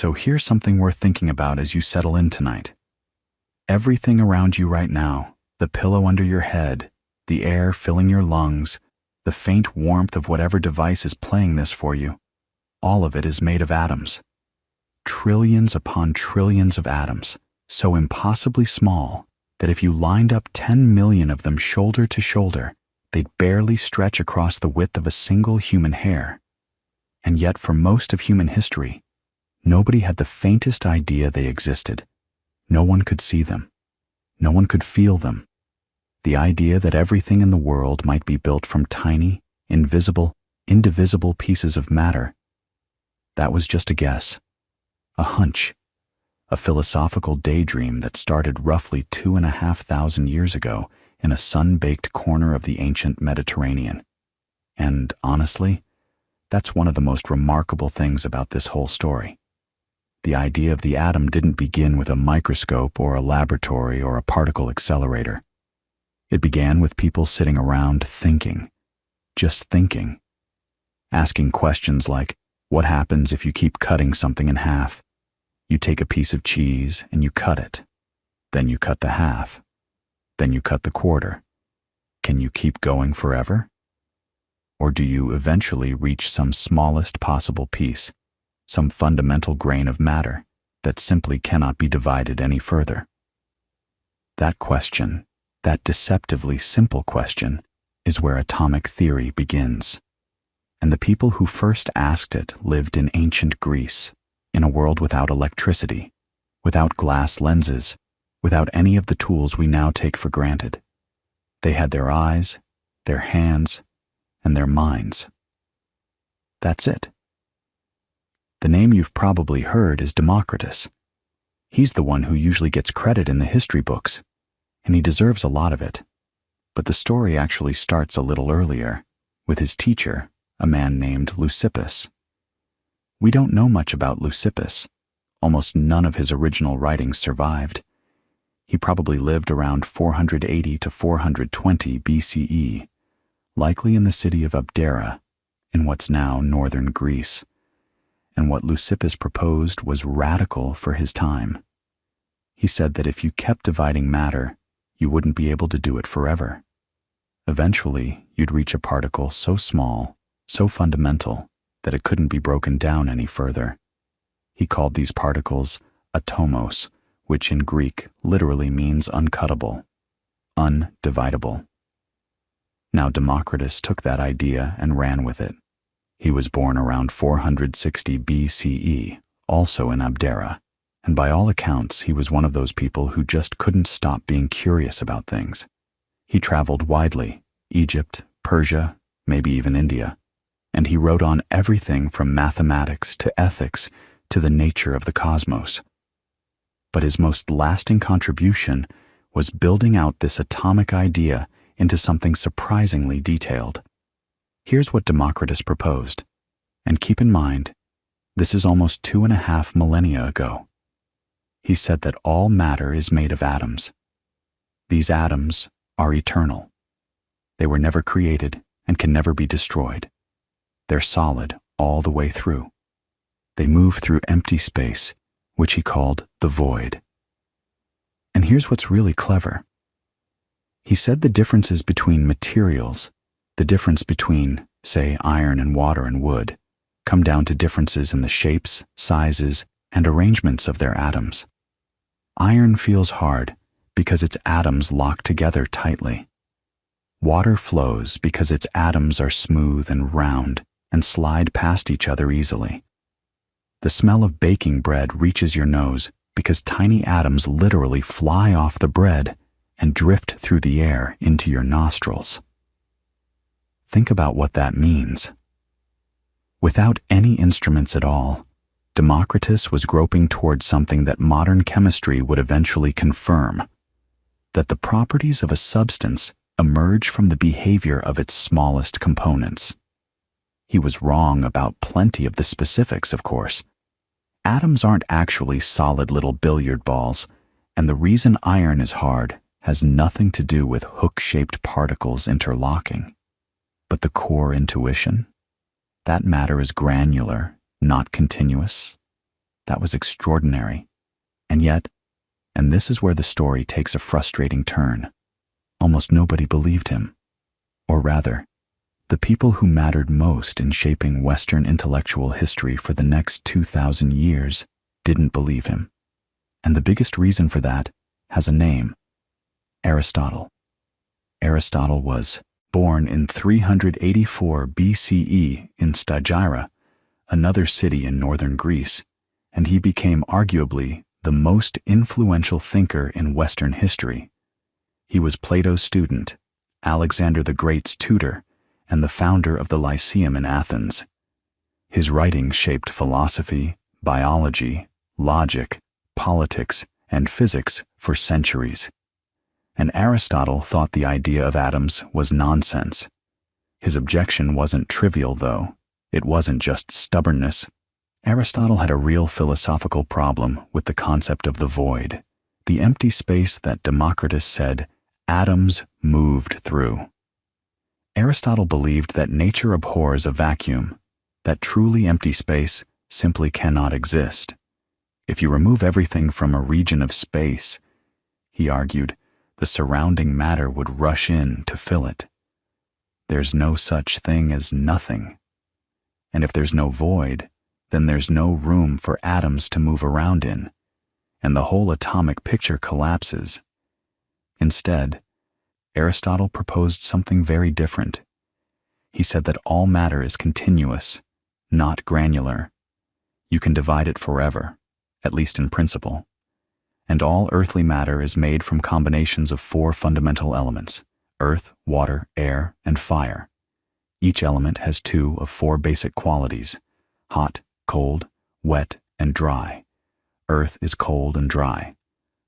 So here's something worth thinking about as you settle in tonight. Everything around you right now, the pillow under your head, the air filling your lungs, the faint warmth of whatever device is playing this for you, all of it is made of atoms. Trillions upon trillions of atoms, so impossibly small that if you lined up 10 million of them shoulder to shoulder, they'd barely stretch across the width of a single human hair. And yet for most of human history, nobody had the faintest idea they existed. No one could see them. No one could feel them. The idea that everything in the world might be built from tiny, invisible, indivisible pieces of matter, that was just a guess, a hunch, a philosophical daydream that started roughly 2,500 years ago in a sun-baked corner of the ancient Mediterranean. And honestly, that's one of the most remarkable things about this whole story. The idea of the atom didn't begin with a microscope or a laboratory or a particle accelerator. It began with people sitting around thinking, just thinking, asking questions like, what happens if you keep cutting something in half? You take a piece of cheese and you cut it. Then you cut the half. Then you cut the quarter. Can you keep going forever? Or do you eventually reach some smallest possible piece, some fundamental grain of matter that simply cannot be divided any further? That question, that deceptively simple question, is where atomic theory begins. And the people who first asked it lived in ancient Greece, in a world without electricity, without glass lenses, without any of the tools we now take for granted. They had their eyes, their hands, and their minds. That's it. The name you've probably heard is Democritus. He's the one who usually gets credit in the history books, and he deserves a lot of it. But the story actually starts a little earlier, with his teacher, a man named Leucippus. We don't know much about Leucippus. Almost none of his original writings survived. He probably lived around 480 to 420 BCE, likely in the city of Abdera, in what's now northern Greece. And what Leucippus proposed was radical for his time. He said that if you kept dividing matter, you wouldn't be able to do it forever. Eventually, you'd reach a particle so small, so fundamental, that it couldn't be broken down any further. He called these particles atomos, which in Greek literally means uncuttable, undividable. Now Democritus took that idea and ran with it. He was born around 460 BCE, also in Abdera, and by all accounts he was one of those people who just couldn't stop being curious about things. He traveled widely, Egypt, Persia, maybe even India, and he wrote on everything from mathematics to ethics to the nature of the cosmos. But his most lasting contribution was building out this atomic idea into something surprisingly detailed. Here's what Democritus proposed, and keep in mind, this is almost 2.5 millennia ago. He said that all matter is made of atoms. These atoms are eternal. They were never created and can never be destroyed. They're solid all the way through. They move through empty space, which he called the void. And here's what's really clever. He said the differences between materials, the difference between, say, iron and water and wood, come down to differences in the shapes, sizes, and arrangements of their atoms. Iron feels hard because its atoms lock together tightly. Water flows because its atoms are smooth and round and slide past each other easily. The smell of baking bread reaches your nose because tiny atoms literally fly off the bread and drift through the air into your nostrils. Think about what that means. Without any instruments at all, Democritus was groping towards something that modern chemistry would eventually confirm, that the properties of a substance emerge from the behavior of its smallest components. He was wrong about plenty of the specifics, of course. Atoms aren't actually solid little billiard balls, and the reason iron is hard has nothing to do with hook-shaped particles interlocking. But the core intuition? That matter is granular, not continuous. That was extraordinary. And yet, and this is where the story takes a frustrating turn, almost nobody believed him. Or rather, the people who mattered most in shaping Western intellectual history for the next 2,000 years didn't believe him. And the biggest reason for that has a name: Aristotle. Aristotle was born in 384 BCE in Stagira, another city in northern Greece, and he became arguably the most influential thinker in Western history. He was Plato's student, Alexander the Great's tutor, and the founder of the Lyceum in Athens. His writings shaped philosophy, biology, logic, politics, and physics for centuries. And Aristotle thought the idea of atoms was nonsense. His objection wasn't trivial, though. It wasn't just stubbornness. Aristotle had a real philosophical problem with the concept of the void, the empty space that Democritus said atoms moved through. Aristotle believed that nature abhors a vacuum, that truly empty space simply cannot exist. If you remove everything from a region of space, he argued, the surrounding matter would rush in to fill it. There's no such thing as nothing. And if there's no void, then there's no room for atoms to move around in, and the whole atomic picture collapses. Instead, Aristotle proposed something very different. He said that all matter is continuous, not granular. You can divide it forever, at least in principle. And all earthly matter is made from combinations of 4 fundamental elements: earth, water, air, and fire. Each element has 2 of 4 basic qualities: hot, cold, wet, and dry. Earth is cold and dry.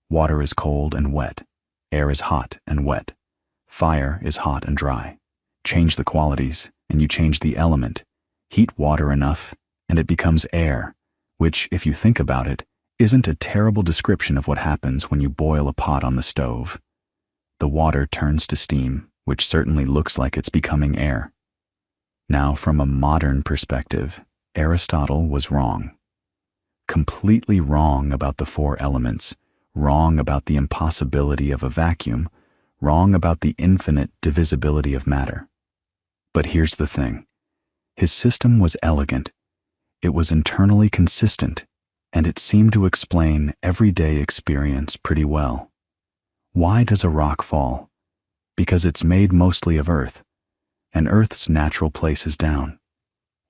Water is cold and wet. Air is hot and wet. Fire is hot and dry. Change the qualities, and you change the element. Heat water enough, and it becomes air, which, if you think about it, isn't a terrible description of what happens when you boil a pot on the stove. The water turns to steam, which certainly looks like it's becoming air. Now, from a modern perspective, Aristotle was wrong. Completely wrong about the 4 elements, wrong about the impossibility of a vacuum, wrong about the infinite divisibility of matter. But here's the thing. His system was elegant. It was internally consistent, and it seemed to explain everyday experience pretty well. Why does a rock fall? Because it's made mostly of earth, and earth's natural place is down.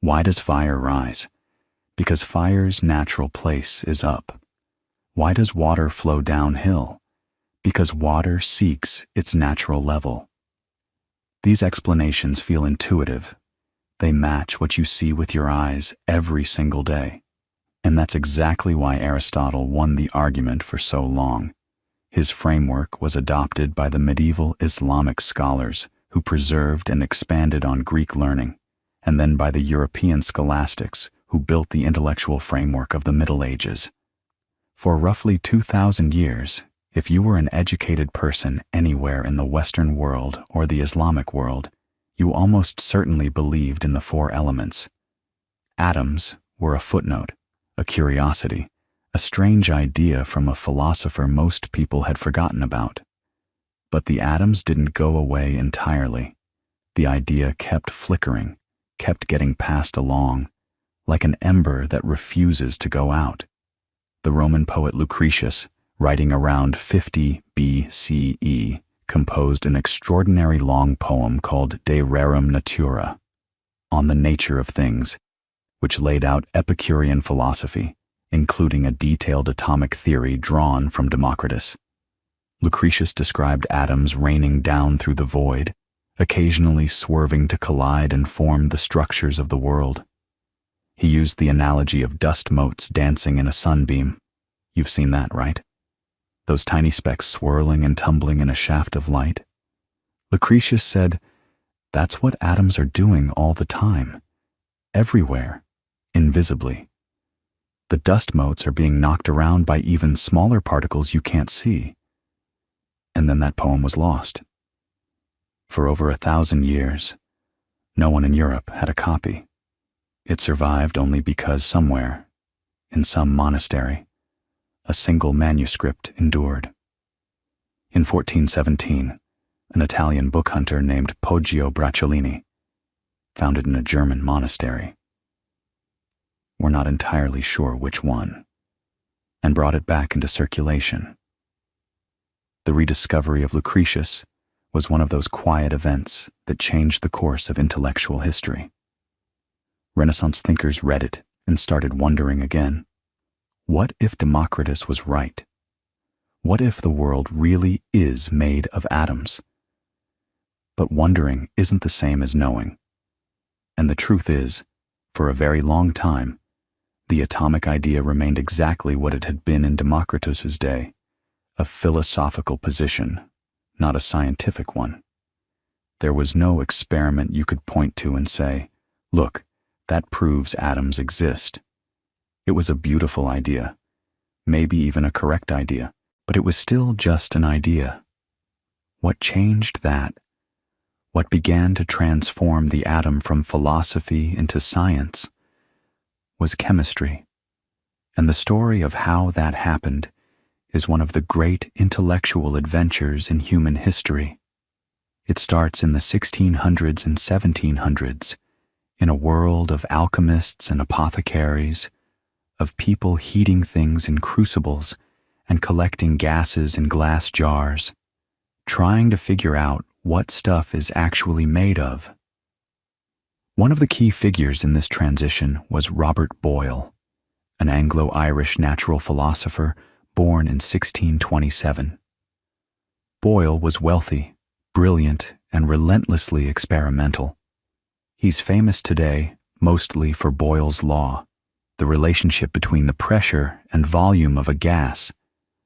Why does fire rise? Because fire's natural place is up. Why does water flow downhill? Because water seeks its natural level. These explanations feel intuitive. They match what you see with your eyes every single day. And that's exactly why Aristotle won the argument for so long. His framework was adopted by the medieval Islamic scholars who preserved and expanded on Greek learning, and then by the European scholastics who built the intellectual framework of the Middle Ages. For roughly 2,000 years, if you were an educated person anywhere in the Western world or the Islamic world, you almost certainly believed in the 4 elements. Atoms were a footnote, a curiosity, a strange idea from a philosopher most people had forgotten about. But the atoms didn't go away entirely. The idea kept flickering, kept getting passed along, like an ember that refuses to go out. The Roman poet Lucretius, writing around 50 BCE, composed an extraordinary long poem called De Rerum Natura, on the nature of things, which laid out Epicurean philosophy, including a detailed atomic theory drawn from Democritus. Lucretius described atoms raining down through the void, occasionally swerving to collide and form the structures of the world. He used the analogy of dust motes dancing in a sunbeam. You've seen that, right? Those tiny specks swirling and tumbling in a shaft of light. Lucretius said, that's what atoms are doing all the time, everywhere, invisibly. The dust motes are being knocked around by even smaller particles you can't see. And then that poem was lost. For over 1,000 years, no one in Europe had a copy. It survived only because somewhere, in some monastery. A single manuscript endured. In 1417, an Italian book hunter named Poggio Bracciolini found it in a German monastery. We're not entirely sure which one, and brought it back into circulation. The rediscovery of Lucretius was one of those quiet events that changed the course of intellectual history. Renaissance thinkers read it and started wondering again. What if Democritus was right? What if the world really is made of atoms? But wondering isn't the same as knowing. And the truth is, for a very long time, the atomic idea remained exactly what it had been in Democritus's day, a philosophical position, not a scientific one. There was no experiment you could point to and say, look, that proves atoms exist. It was a beautiful idea, maybe even a correct idea, but it was still just an idea. What changed that? What began to transform the atom from philosophy into science was chemistry. And the story of how that happened is one of the great intellectual adventures in human history. It starts in the 1600s and 1700s, in a world of alchemists and apothecaries, of people heating things in crucibles and collecting gases in glass jars, trying to figure out what stuff is actually made of. One of the key figures in this transition was Robert Boyle, an Anglo-Irish natural philosopher born in 1627. Boyle was wealthy, brilliant, and relentlessly experimental. He's famous today mostly for Boyle's law, the relationship between the pressure and volume of a gas,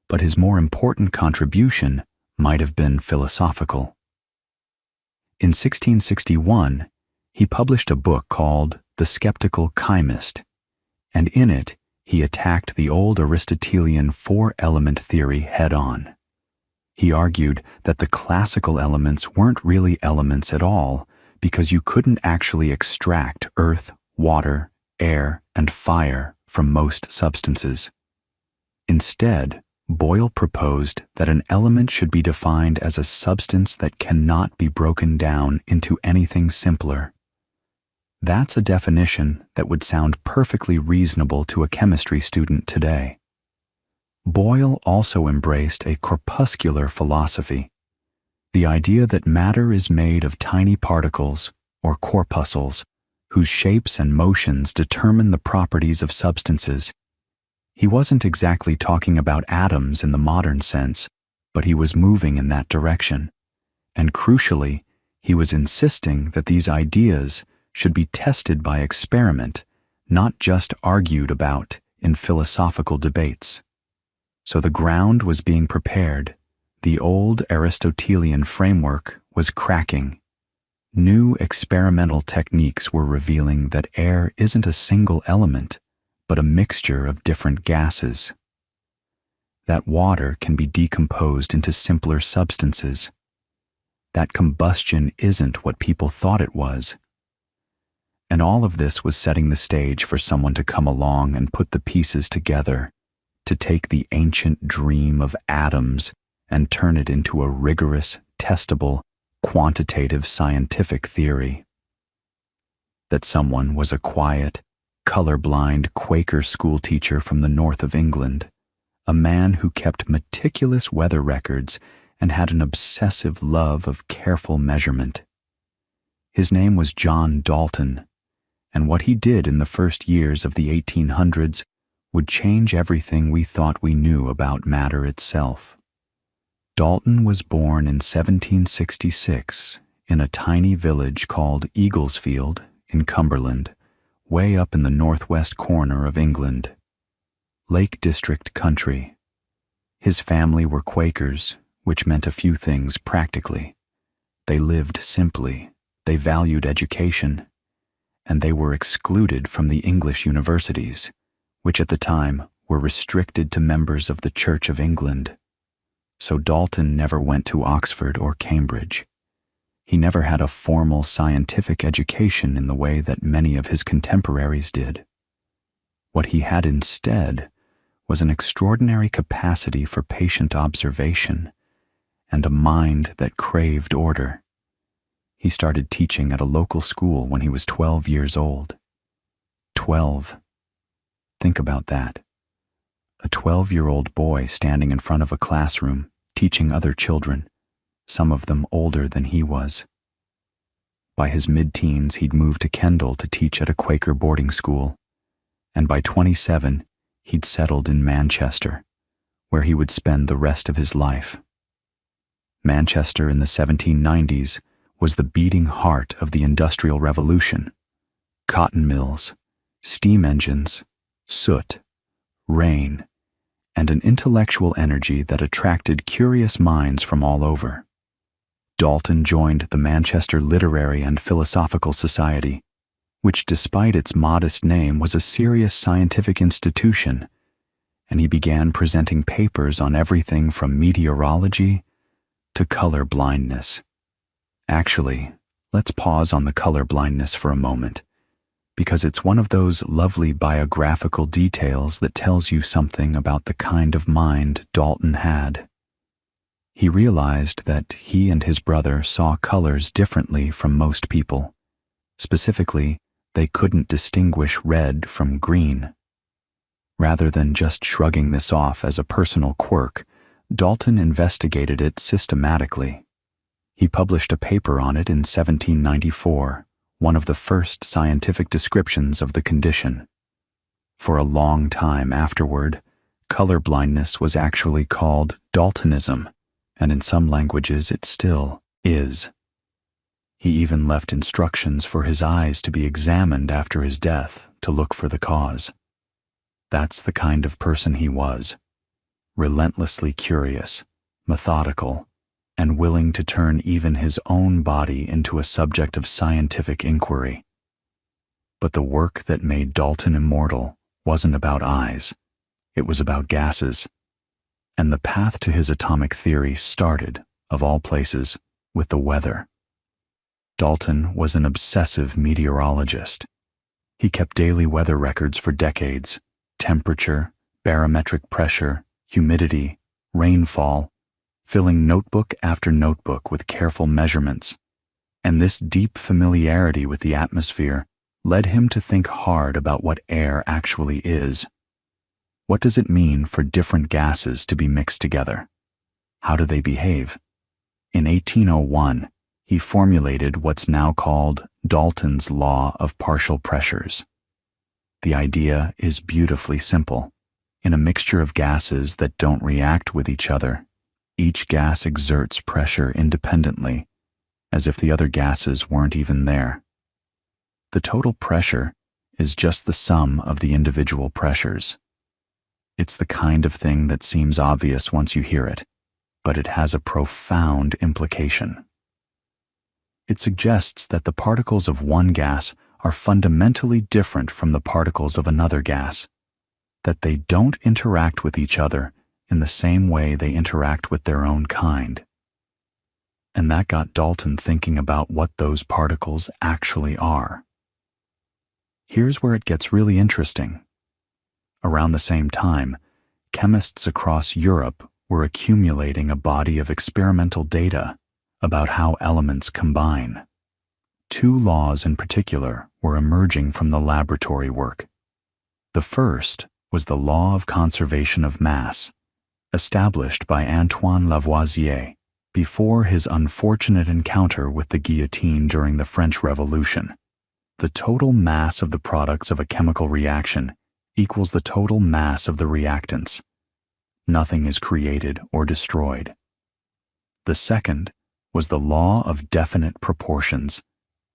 but his more important contribution might have been philosophical. In 1661, he published a book called The Skeptical Chymist, and in it he attacked the old Aristotelian four-element theory head-on. He argued that the classical elements weren't really elements at all because you couldn't actually extract earth, water, air, and fire from most substances. Instead, Boyle proposed that an element should be defined as a substance that cannot be broken down into anything simpler. That's a definition that would sound perfectly reasonable to a chemistry student today. Boyle also embraced a corpuscular philosophy, the idea that matter is made of tiny particles, or corpuscles, whose shapes and motions determine the properties of substances. He wasn't exactly talking about atoms in the modern sense, but he was moving in that direction. And crucially, he was insisting that these ideas should be tested by experiment, not just argued about in philosophical debates. So the ground was being prepared. The old Aristotelian framework was cracking. New experimental techniques were revealing that air isn't a single element, but a mixture of different gases. That water can be decomposed into simpler substances. That combustion isn't what people thought it was. And all of this was setting the stage for someone to come along and put the pieces together, to take the ancient dream of atoms and turn it into a rigorous, testable, quantitative scientific theory. That someone was a quiet, colorblind Quaker schoolteacher from the north of England, a man who kept meticulous weather records and had an obsessive love of careful measurement. His name was John Dalton, and what he did in the first years of the 1800s would change everything we thought we knew about matter itself. Dalton was born in 1766 in a tiny village called Eaglesfield in Cumberland, way up in the northwest corner of England. Lake District country. His family were Quakers, which meant a few things practically. They lived simply, they valued education, and they were excluded from the English universities, which at the time were restricted to members of the Church of England. So Dalton never went to Oxford or Cambridge. He never had a formal scientific education in the way that many of his contemporaries did. What he had instead was an extraordinary capacity for patient observation and a mind that craved order. He started teaching at a local school when he was 12 years old. 12. Think about that. A 12-year-old boy standing in front of a classroom, teaching other children, some of them older than he was. By his mid-teens, he'd moved to Kendall to teach at a Quaker boarding school, and by 27, he'd settled in Manchester, where he would spend the rest of his life. Manchester in the 1790s was the beating heart of the Industrial Revolution. Cotton mills, steam engines, soot, rain, and an intellectual energy that attracted curious minds from all over. Dalton joined the Manchester Literary and Philosophical Society, which despite its modest name was a serious scientific institution, and he began presenting papers on everything from meteorology to color blindness. Actually, let's pause on the color blindness for a moment, because it's one of those lovely biographical details that tells you something about the kind of mind Dalton had. He realized that he and his brother saw colors differently from most people. Specifically, they couldn't distinguish red from green. Rather than just shrugging this off as a personal quirk, Dalton investigated it systematically. He published a paper on it in 1794, one of the first scientific descriptions of the condition. For a long time afterward, color blindness was actually called Daltonism, and in some languages it still is. He even left instructions for his eyes to be examined after his death to look for the cause. That's the kind of person he was, relentlessly curious, methodical, and willing to turn even his own body into a subject of scientific inquiry. But the work that made Dalton immortal wasn't about eyes, it was about gases. And the path to his atomic theory started, of all places, with the weather. Dalton was an obsessive meteorologist. He kept daily weather records for decades: temperature, barometric pressure, humidity, rainfall, filling notebook after notebook with careful measurements. And this deep familiarity with the atmosphere led him to think hard about what air actually is. What does it mean for different gases to be mixed together? How do they behave? In 1801, he formulated what's now called Dalton's law of partial pressures. The idea is beautifully simple. In a mixture of gases that don't react with each other, each gas exerts pressure independently, as if the other gases weren't even there. The total pressure is just the sum of the individual pressures. It's the kind of thing that seems obvious once you hear it, but it has a profound implication. It suggests that the particles of one gas are fundamentally different from the particles of another gas, that they don't interact with each other in the same way they interact with their own kind. And that got Dalton thinking about what those particles actually are. Here's where it gets really interesting. Around the same time, chemists across Europe were accumulating a body of experimental data about how elements combine. Two laws in particular were emerging from the laboratory work. The first was the law of conservation of mass, established by Antoine Lavoisier before his unfortunate encounter with the guillotine during the French Revolution. The total mass of the products of a chemical reaction equals the total mass of the reactants. Nothing is created or destroyed. The second was the law of definite proportions,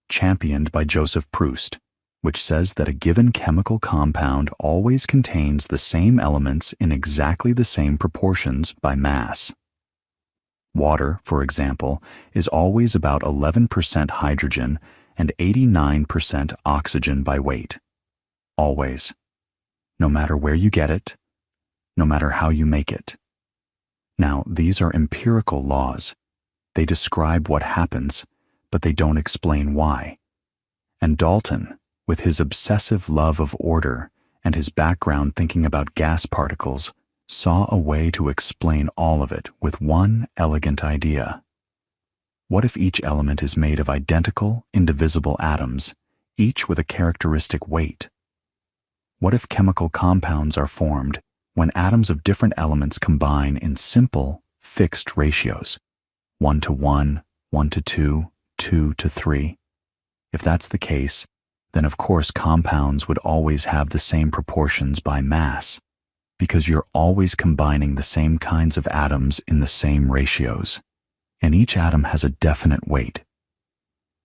championed by Joseph Proust, which says that a given chemical compound always contains the same elements in exactly the same proportions by mass. Water, for example, is always about 11% hydrogen and 89% oxygen by weight. Always. No matter where you get it, no matter how you make it. Now, these are empirical laws. They describe what happens, but they don't explain why. And Dalton, with his obsessive love of order and his background thinking about gas particles saw a way to explain all of it with one elegant idea. What if each element is made of identical, indivisible atoms, each with a characteristic weight? What if chemical compounds are formed when atoms of different elements combine in simple, fixed ratios, 1 to 1, 1 to 2, 2 to 3? If that's the case, then of course compounds would always have the same proportions by mass, because you're always combining the same kinds of atoms in the same ratios, and each atom has a definite weight.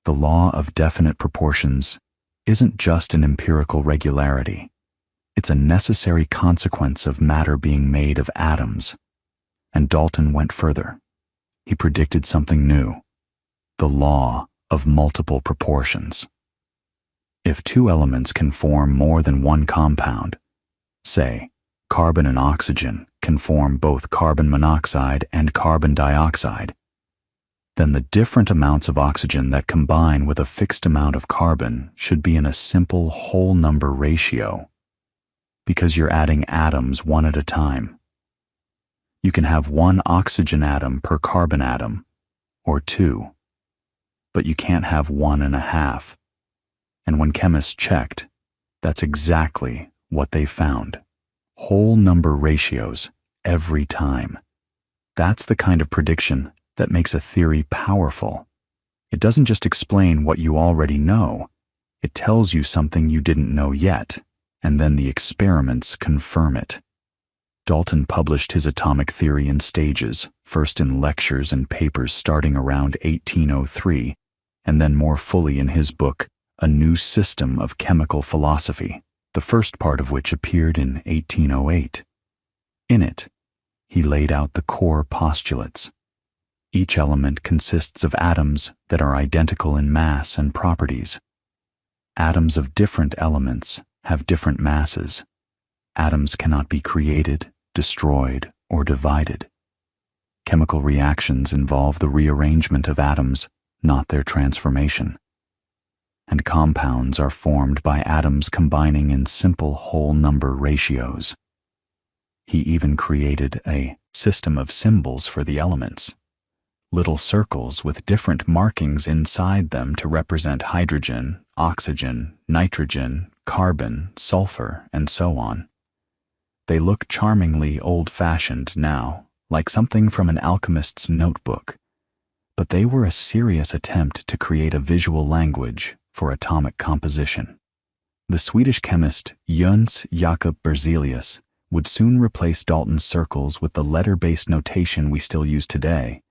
The law of definite proportions isn't just an empirical regularity. It's a necessary consequence of matter being made of atoms. And Dalton went further. He predicted something new: the law of multiple proportions. If two elements can form more than one compound, say, carbon and oxygen can form both carbon monoxide and carbon dioxide, then the different amounts of oxygen that combine with a fixed amount of carbon should be in a simple whole number ratio, because you're adding atoms one at a time. You can have one oxygen atom per carbon atom, or two, but you can't have 1.5. And when chemists checked, that's exactly what they found: whole number ratios every time. That's the kind of prediction that makes a theory powerful. It doesn't just explain what you already know, it tells you something you didn't know yet, and then the experiments confirm it. Dalton published his atomic theory in stages, first in lectures and papers starting around 1803, and then more fully in his book, A New System of Chemical Philosophy, the first part of which appeared in 1808. In it, he laid out the core postulates. Each element consists of atoms that are identical in mass and properties. Atoms of different elements have different masses. Atoms cannot be created, destroyed, or divided. Chemical reactions involve the rearrangement of atoms, not their transformation. And compounds are formed by atoms combining in simple whole number ratios. He even created a system of symbols for the elements, little circles with different markings inside them to represent hydrogen, oxygen, nitrogen, carbon, sulfur, and so on. They look charmingly old-fashioned now, like something from an alchemist's notebook, but they were a serious attempt to create a visual language for atomic composition. The Swedish chemist Jöns Jakob Berzelius would soon replace Dalton's circles with the letter-based notation we still use today: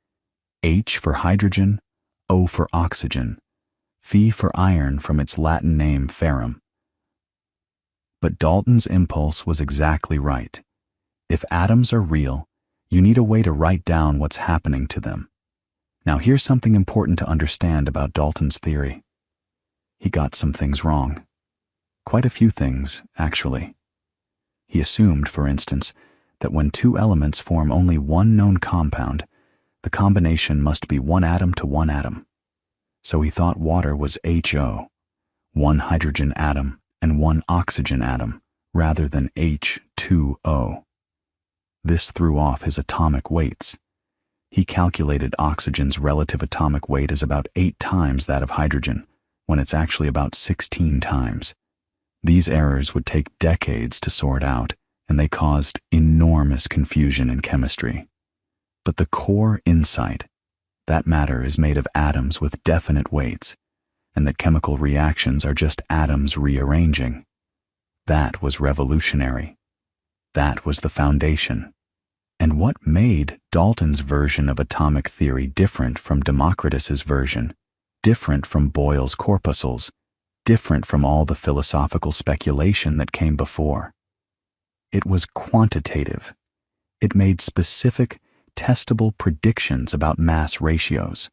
H for hydrogen, O for oxygen, Fe for iron from its Latin name ferrum. But Dalton's impulse was exactly right. If atoms are real, you need a way to write down what's happening to them. Now here's something important to understand about Dalton's theory. He got some things wrong. Quite a few things, actually. He assumed, for instance, that when two elements form only one known compound, the combination must be one atom to one atom. So he thought water was HO, one hydrogen atom and one oxygen atom, rather than H2O. This threw off his atomic weights. He calculated oxygen's relative atomic weight as about 8 times that of hydrogen, when it's actually about 16 times. These errors would take decades to sort out, and they caused enormous confusion in chemistry. But the core insight, that matter is made of atoms with definite weights, and that chemical reactions are just atoms rearranging, that was revolutionary. That was the foundation. And what made Dalton's version of atomic theory different from Democritus's version, different from Boyle's corpuscles, different from all the philosophical speculation that came before? It was quantitative. It made specific, testable predictions about mass ratios.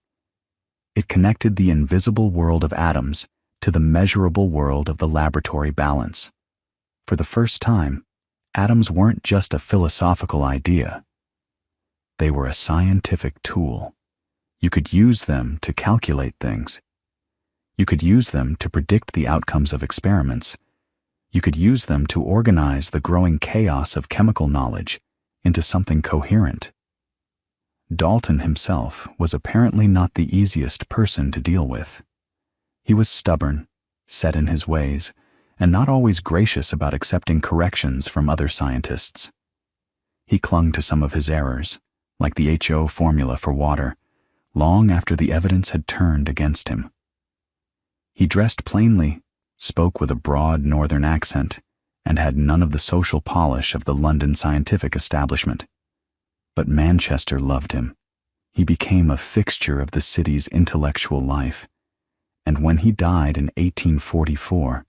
It connected the invisible world of atoms to the measurable world of the laboratory balance. For the first time, atoms weren't just a philosophical idea. They were a scientific tool. You could use them to calculate things. You could use them to predict the outcomes of experiments. You could use them to organize the growing chaos of chemical knowledge into something coherent. Dalton himself was apparently not the easiest person to deal with. He was stubborn, set in his ways, and not always gracious about accepting corrections from other scientists. He clung to some of his errors, like the HO formula for water, long after the evidence had turned against him. He dressed plainly, spoke with a broad northern accent, and had none of the social polish of the London scientific establishment. But Manchester loved him. He became a fixture of the city's intellectual life, and when he died in 1844,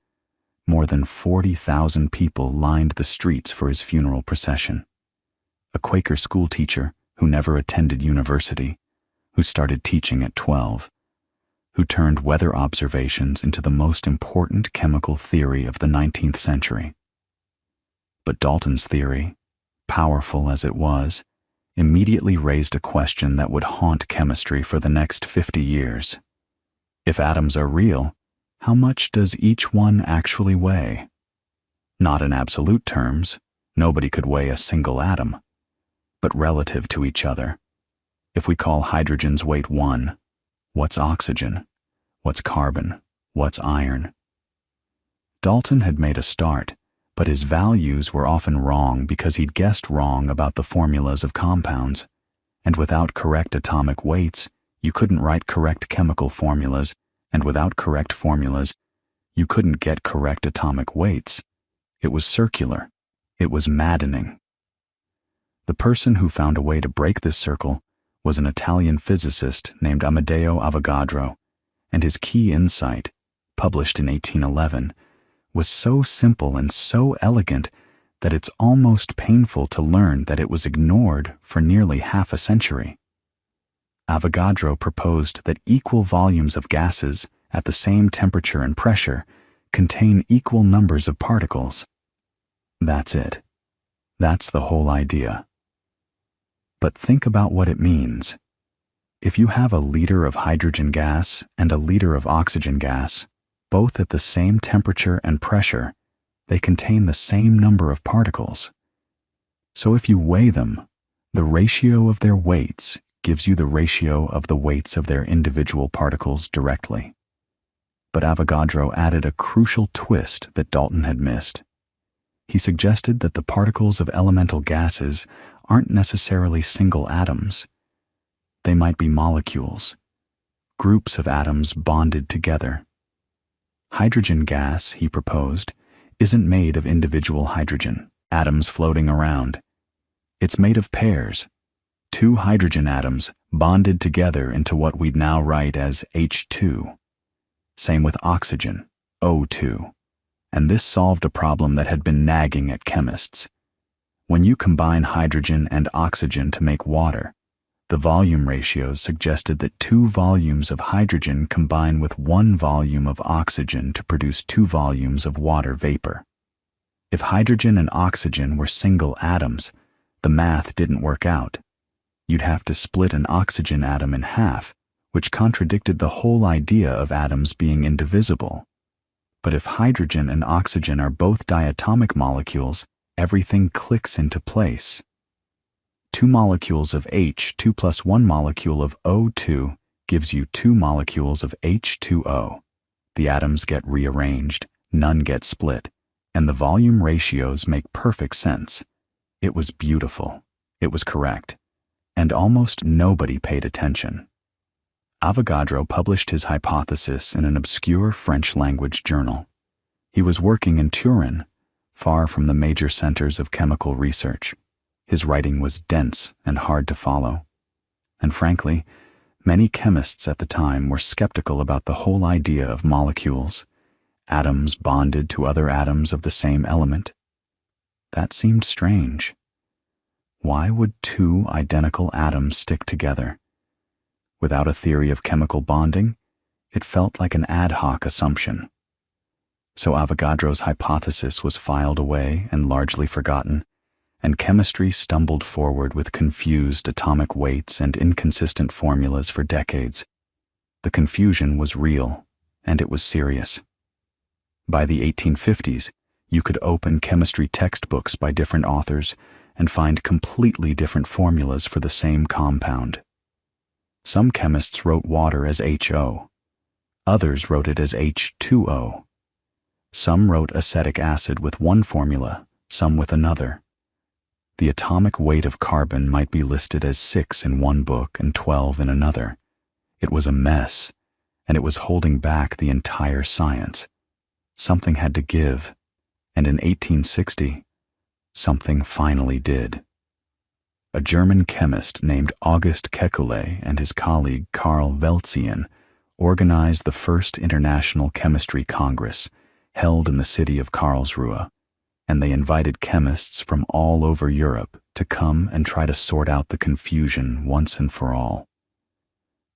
more than 40,000 people lined the streets for his funeral procession. A Quaker schoolteacher who never attended university, who started teaching at 12, who turned weather observations into the most important chemical theory of the 19th century. But Dalton's theory, powerful as it was, immediately raised a question that would haunt chemistry for the next 50 years. If atoms are real, how much does each one actually weigh? Not in absolute terms, nobody could weigh a single atom, but relative to each other. If we call hydrogen's weight 1, what's oxygen? What's carbon? What's iron? Dalton had made a start, but his values were often wrong because he'd guessed wrong about the formulas of compounds, and without correct atomic weights, you couldn't write correct chemical formulas, and without correct formulas, you couldn't get correct atomic weights. It was circular. It was maddening. The person who found a way to break this circle was an Italian physicist named Amedeo Avogadro, and his key insight, published in 1811, was so simple and so elegant that it's almost painful to learn that it was ignored for nearly half a century. Avogadro proposed that equal volumes of gases at the same temperature and pressure contain equal numbers of particles. That's it. That's the whole idea. But think about what it means. If you have a liter of hydrogen gas and a liter of oxygen gas, both at the same temperature and pressure, they contain the same number of particles. So if you weigh them, the ratio of their weights gives you the ratio of the weights of their individual particles directly. But Avogadro added a crucial twist that Dalton had missed. He suggested that the particles of elemental gases aren't necessarily single atoms. They might be molecules, groups of atoms bonded together. Hydrogen gas, he proposed, isn't made of individual hydrogen atoms floating around. It's made of pairs, two hydrogen atoms bonded together into what we'd now write as H2. Same with oxygen, O2. And this solved a problem that had been nagging at chemists. When you combine hydrogen and oxygen to make water, the volume ratios suggested that 2 volumes of hydrogen combine with 1 volume of oxygen to produce 2 volumes of water vapor. If hydrogen and oxygen were single atoms, the math didn't work out. You'd have to split an oxygen atom in half, which contradicted the whole idea of atoms being indivisible. But if hydrogen and oxygen are both diatomic molecules, everything clicks into place. 2 molecules of H2 plus 1 molecule of O2 gives you 2 molecules of H2O. The atoms get rearranged, none get split, and the volume ratios make perfect sense. It was beautiful. It was correct. And almost nobody paid attention. Avogadro published his hypothesis in an obscure French-language journal. He was working in Turin, far from the major centers of chemical research. His writing was dense and hard to follow. And frankly, many chemists at the time were skeptical about the whole idea of molecules, atoms bonded to other atoms of the same element. That seemed strange. Why would 2 identical atoms stick together? Without a theory of chemical bonding, it felt like an ad hoc assumption. So Avogadro's hypothesis was filed away and largely forgotten, and chemistry stumbled forward with confused atomic weights and inconsistent formulas for decades. The confusion was real, and it was serious. By the 1850s, You could open chemistry textbooks by different authors and find completely different formulas for the same compound. Some chemists wrote water as HO. Others wrote it as H2O. Some wrote acetic acid with one formula, some with another. The atomic weight of carbon might be listed as 6 in one book and 12 in another. It was a mess, and it was holding back the entire science. Something had to give, and in 1860, something finally did. A German chemist named August Kekulé and his colleague Carl Weltzien organized the first International Chemistry Congress, held in the city of Karlsruhe, and they invited chemists from all over Europe to come and try to sort out the confusion once and for all.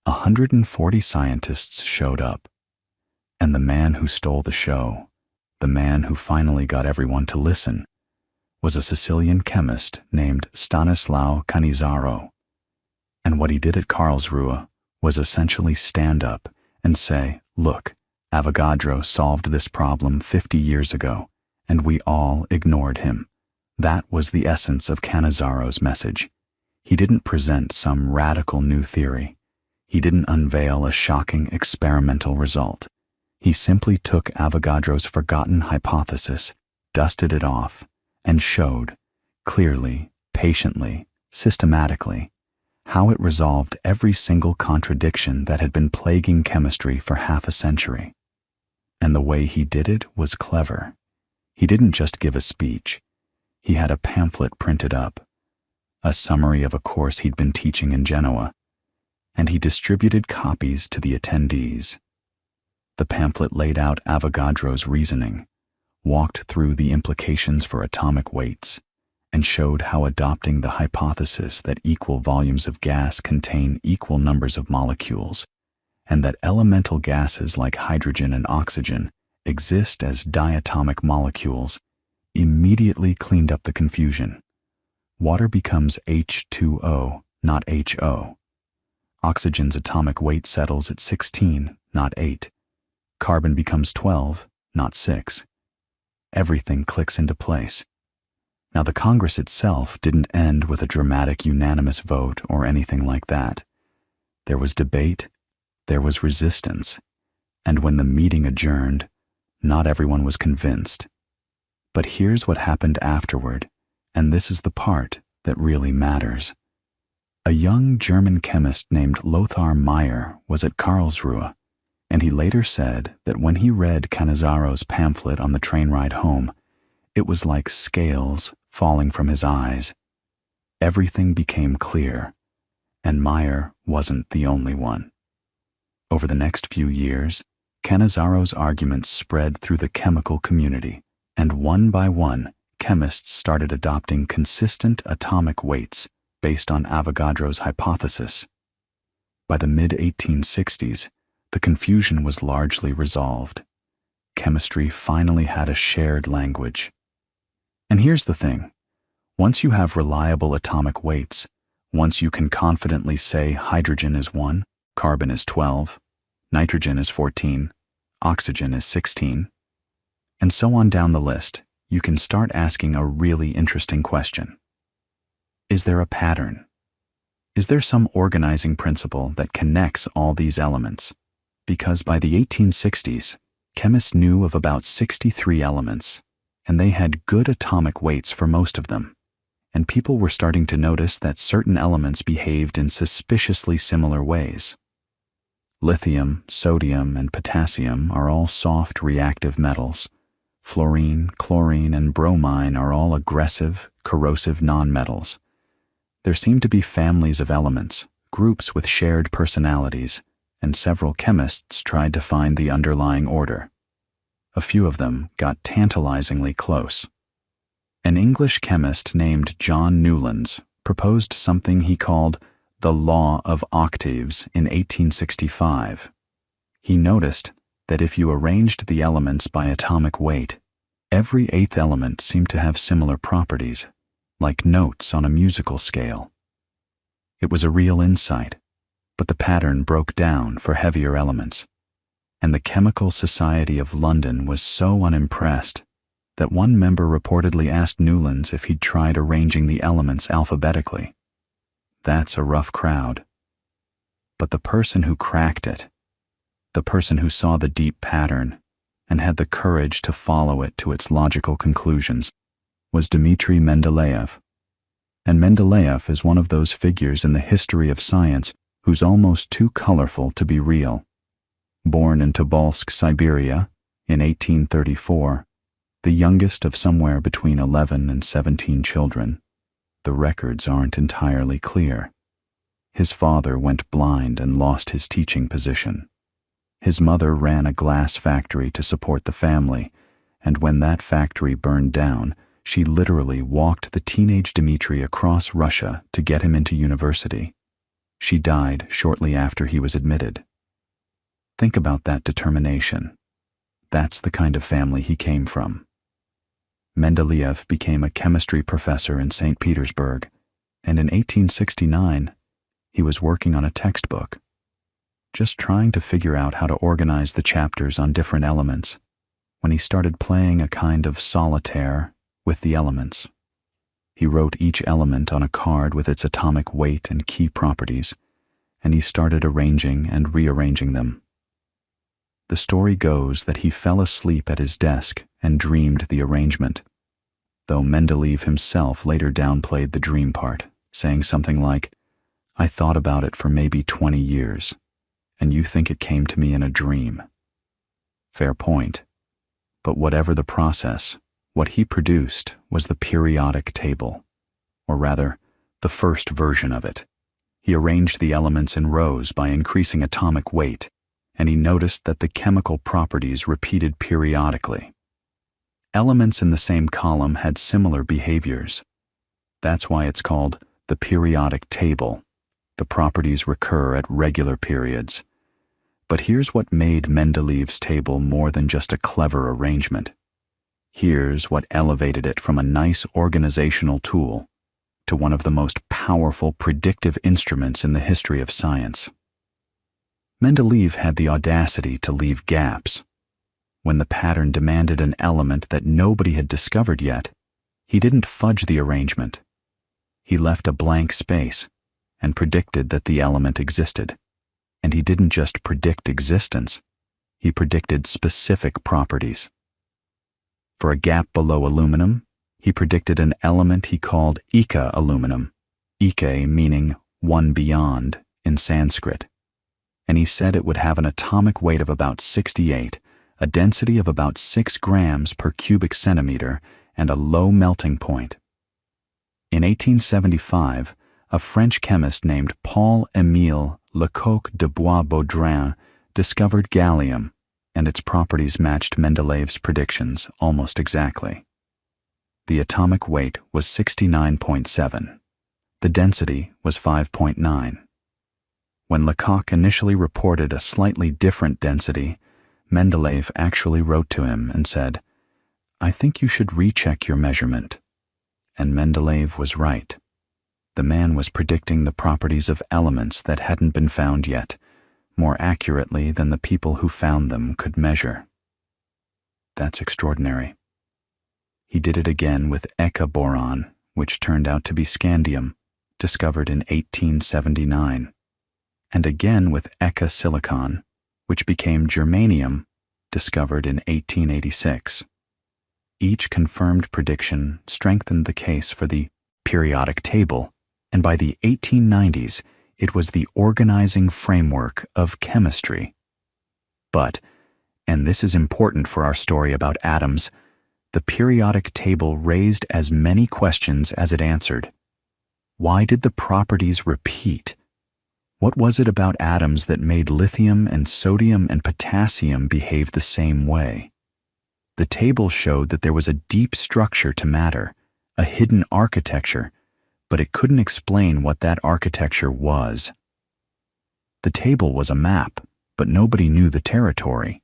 140 scientists showed up, and the man who stole the show, the man who finally got everyone to listen, was a Sicilian chemist named Stanislao Cannizzaro. And what he did at Karlsruhe was essentially stand up and say, "Look, Avogadro solved this problem 50 years ago, and we all ignored him." That was the essence of Cannizzaro's message. He didn't present some radical new theory. He didn't unveil a shocking experimental result. He simply took Avogadro's forgotten hypothesis, dusted it off, and showed, clearly, patiently, systematically, how it resolved every single contradiction that had been plaguing chemistry for half a century. And the way he did it was clever. He didn't just give a speech. He had a pamphlet printed up, a summary of a course he'd been teaching in Genoa, and he distributed copies to the attendees. The pamphlet laid out Avogadro's reasoning, walked through the implications for atomic weights, and showed how adopting the hypothesis that equal volumes of gas contain equal numbers of molecules, and that elemental gases like hydrogen and oxygen exist as diatomic molecules, immediately cleaned up the confusion. Water becomes H2O, not HO. Oxygen's atomic weight settles at 16, not 8. Carbon becomes 12, not 6. Everything clicks into place. Now, the Congress itself didn't end with a dramatic unanimous vote or anything like that. There was debate, there was resistance, and when the meeting adjourned, not everyone was convinced. But here's what happened afterward, and this is the part that really matters. A young German chemist named Lothar Meyer was at Karlsruhe, and he later said that when he read Cannizzaro's pamphlet on the train ride home, it was like scales falling from his eyes. Everything became clear, and Meyer wasn't the only one. Over the next few years, Cannizzaro's arguments spread through the chemical community, and one by one, chemists started adopting consistent atomic weights based on Avogadro's hypothesis. By the mid-1860s, the confusion was largely resolved. Chemistry finally had a shared language. And here's the thing. Once you have reliable atomic weights, once you can confidently say hydrogen is 1, carbon is 12, nitrogen is 14, oxygen is 16, and so on down the list, you can start asking a really interesting question. Is there a pattern? Is there some organizing principle that connects all these elements? Because by the 1860s, chemists knew of about 63 elements, and they had good atomic weights for most of them. And people were starting to notice that certain elements behaved in suspiciously similar ways. Lithium, sodium, and potassium are all soft reactive metals. Fluorine, chlorine, and bromine are all aggressive, corrosive nonmetals. There seemed to be families of elements, groups with shared personalities, and several chemists tried to find the underlying order. A few of them got tantalizingly close. An English chemist named John Newlands proposed something he called the law of octaves in 1865. He noticed that if you arranged the elements by atomic weight, every eighth element seemed to have similar properties, like notes on a musical scale. It was a real insight, but the pattern broke down for heavier elements, and the Chemical Society of London was so unimpressed that one member reportedly asked Newlands if he'd tried arranging the elements alphabetically. That's a rough crowd. But the person who cracked it, the person who saw the deep pattern and had the courage to follow it to its logical conclusions, was Dmitri Mendeleev. And Mendeleev is one of those figures in the history of science who's almost too colorful to be real. Born in Tobolsk, Siberia, in 1834, the youngest of somewhere between 11 and 17 children, the records aren't entirely clear. His father went blind and lost his teaching position. His mother ran a glass factory to support the family, and when that factory burned down, she literally walked the teenage Dmitri across Russia to get him into university. She died shortly after he was admitted. Think about that determination. That's the kind of family he came from. Mendeleev became a chemistry professor in St. Petersburg, and in 1869, he was working on a textbook, just trying to figure out how to organize the chapters on different elements, when he started playing a kind of solitaire with the elements. He wrote each element on a card with its atomic weight and key properties, and he started arranging and rearranging them. The story goes that he fell asleep at his desk and dreamed the arrangement, though Mendeleev himself later downplayed the dream part, saying something like, "I thought about it for maybe 20 years, and you think it came to me in a dream." Fair point. But whatever the process, what he produced was the periodic table, or rather, the first version of it. He arranged the elements in rows by increasing atomic weight, and he noticed that the chemical properties repeated periodically. Elements in the same column had similar behaviors. That's why it's called the periodic table. The properties recur at regular periods. But here's what made Mendeleev's table more than just a clever arrangement. Here's what elevated it from a nice organizational tool to one of the most powerful predictive instruments in the history of science. Mendeleev had the audacity to leave gaps. When the pattern demanded an element that nobody had discovered yet, he didn't fudge the arrangement. He left a blank space and predicted that the element existed. And he didn't just predict existence, he predicted specific properties. For a gap below aluminum, he predicted an element he called Eka aluminum, Ike meaning one beyond in Sanskrit. And he said it would have an atomic weight of about 68, a density of about 6 grams per cubic centimeter, and a low melting point. In 1875, a French chemist named Paul-Émile Lecoq de Bois-Baudrin discovered gallium, and its properties matched Mendeleev's predictions almost exactly. The atomic weight was 69.7. The density was 5.9. When Lecoq initially reported a slightly different density, Mendeleev actually wrote to him and said, "I think you should recheck your measurement." And Mendeleev was right. The man was predicting the properties of elements that hadn't been found yet, more accurately than the people who found them could measure. That's extraordinary. He did it again with Eka boron, which turned out to be scandium, discovered in 1879, and again with Eka silicon, which became germanium, discovered in 1886. Each confirmed prediction strengthened the case for the periodic table, and by the 1890s, it was the organizing framework of chemistry. But, and this is important for our story about atoms, the periodic table raised as many questions as it answered. Why did the properties repeat? What was it about atoms that made lithium and sodium and potassium behave the same way? The table showed that there was a deep structure to matter, a hidden architecture, but it couldn't explain what that architecture was. The table was a map, but nobody knew the territory.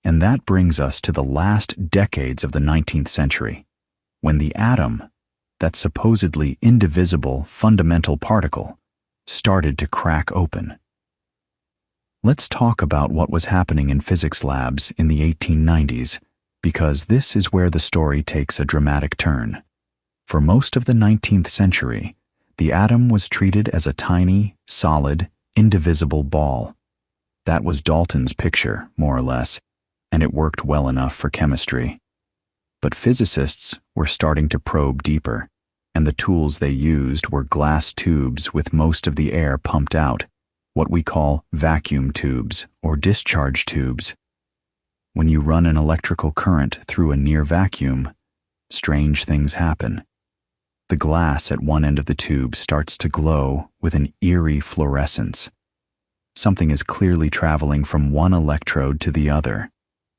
And that brings us to the last decades of the 19th century, when the atom, that supposedly indivisible fundamental particle, started to crack open. Let's talk about what was happening in physics labs in the 1890s, because this is where the story takes a dramatic turn. For most of the 19th century, the atom was treated as a tiny, solid, indivisible ball. That was Dalton's picture, more or less, and it worked well enough for chemistry. But physicists were starting to probe deeper, and the tools they used were glass tubes with most of the air pumped out, what we call vacuum tubes or discharge tubes. When you run an electrical current through a near vacuum, strange things happen. The glass at one end of the tube starts to glow with an eerie fluorescence. Something is clearly traveling from one electrode to the other,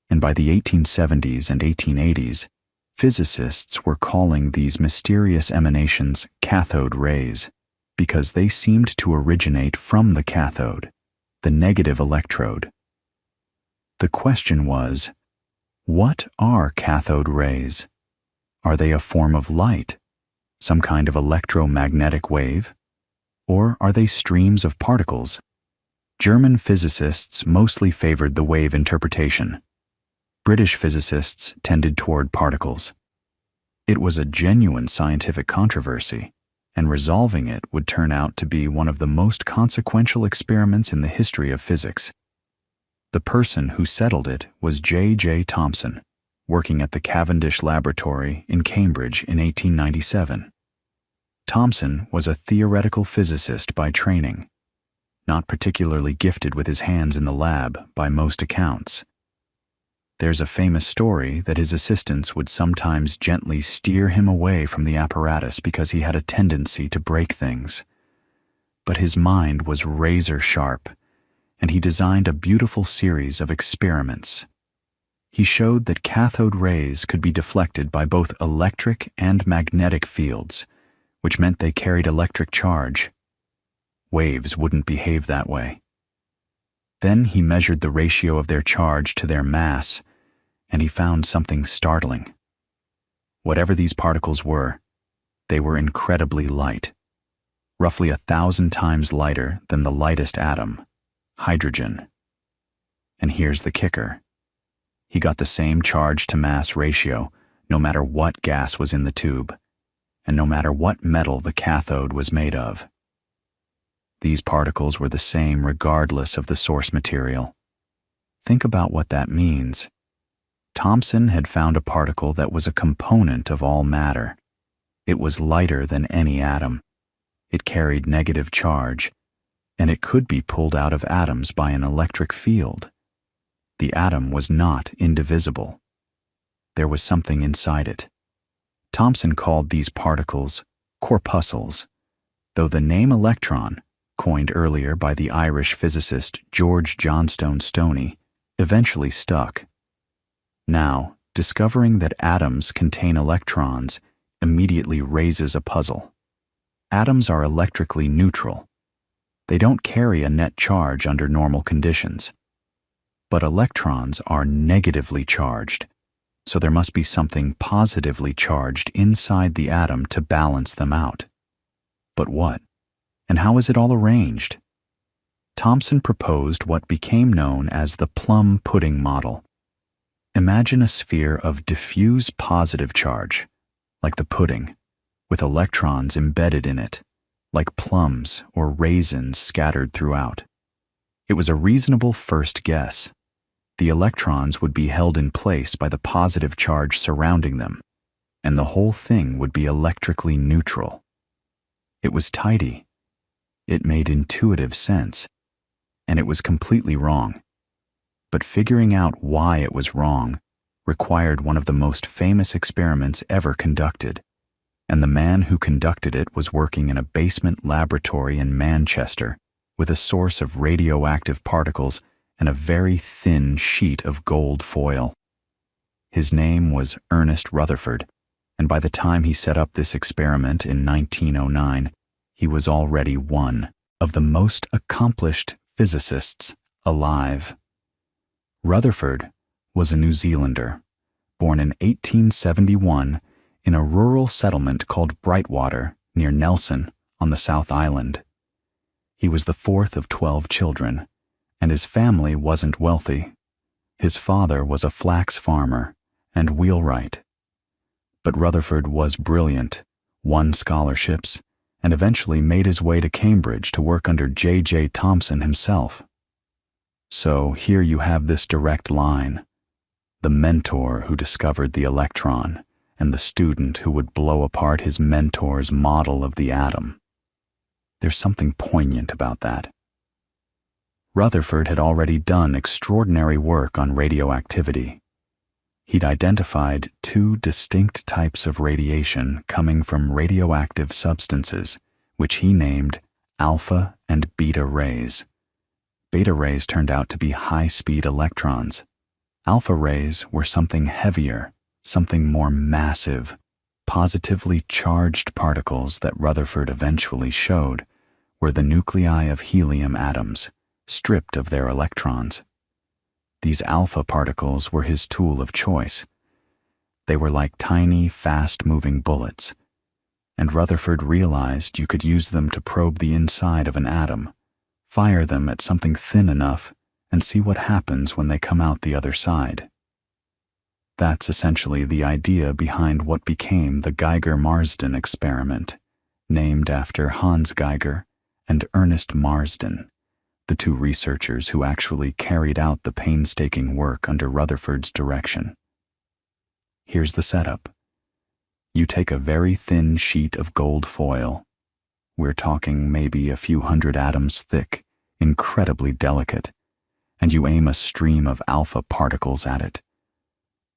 and by the 1870s and 1880s, physicists were calling these mysterious emanations cathode rays because they seemed to originate from the cathode, the negative electrode. The question was, what are cathode rays? Are they a form of light, some kind of electromagnetic wave? Or are they streams of particles? German physicists mostly favored the wave interpretation. British physicists tended toward particles. It was a genuine scientific controversy, and resolving it would turn out to be one of the most consequential experiments in the history of physics. The person who settled it was J. Thomson, working at the Cavendish Laboratory in Cambridge in 1897. Thomson was a theoretical physicist by training, not particularly gifted with his hands in the lab by most accounts. There's a famous story that his assistants would sometimes gently steer him away from the apparatus because he had a tendency to break things. But his mind was razor sharp, and he designed a beautiful series of experiments. He showed that cathode rays could be deflected by both electric and magnetic fields, which meant they carried electric charge. Waves wouldn't behave that way. Then he measured the ratio of their charge to their mass, and he found something startling. Whatever these particles were, they were incredibly light, roughly 1,000 times lighter than the lightest atom, hydrogen. And here's the kicker. He got the same charge-to-mass ratio no matter what gas was in the tube, and no matter what metal the cathode was made of. These particles were the same regardless of the source material. Think about what that means. Thomson had found a particle that was a component of all matter. It was lighter than any atom. It carried negative charge, and it could be pulled out of atoms by an electric field. The atom was not indivisible. There was something inside it. Thomson called these particles corpuscles, though the name electron, coined earlier by the Irish physicist George Johnstone Stoney, eventually stuck. Now, discovering that atoms contain electrons immediately raises a puzzle. Atoms are electrically neutral. They don't carry a net charge under normal conditions. But electrons are negatively charged, so there must be something positively charged inside the atom to balance them out. But what? And how is it all arranged? Thomson proposed what became known as the plum pudding model. Imagine a sphere of diffuse positive charge, like the pudding, with electrons embedded in it, like plums or raisins scattered throughout. It was a reasonable first guess. The electrons would be held in place by the positive charge surrounding them, and the whole thing would be electrically neutral. It was tidy. It made intuitive sense, and it was completely wrong. But figuring out why it was wrong required one of the most famous experiments ever conducted, and the man who conducted it was working in a basement laboratory in Manchester with a source of radioactive particles and a very thin sheet of gold foil. His name was Ernest Rutherford, and by the time he set up this experiment in 1909, he was already one of the most accomplished physicists alive. Rutherford was a New Zealander, born in 1871 in a rural settlement called Brightwater near Nelson on the South Island. He was the fourth of 12 children, and his family wasn't wealthy. His father was a flax farmer, and wheelwright. But Rutherford was brilliant, won scholarships, and eventually made his way to Cambridge to work under J.J. Thomson himself. So here you have this direct line: the mentor who discovered the electron, and the student who would blow apart his mentor's model of the atom. There's something poignant about that. Rutherford had already done extraordinary work on radioactivity. He'd identified two distinct types of radiation coming from radioactive substances, which he named alpha and beta rays. Beta rays turned out to be high-speed electrons. Alpha rays were something heavier, something more massive, positively charged particles that Rutherford eventually showed were the nuclei of helium atoms, stripped of their electrons. These alpha particles were his tool of choice. They were like tiny, fast-moving bullets, and Rutherford realized you could use them to probe the inside of an atom, fire them at something thin enough, and see what happens when they come out the other side. That's essentially the idea behind what became the Geiger-Marsden experiment, named after Hans Geiger and Ernest Marsden, the two researchers who actually carried out the painstaking work under Rutherford's direction. Here's the setup. You take a very thin sheet of gold foil. We're talking maybe a few hundred atoms thick, incredibly delicate, and you aim a stream of alpha particles at it.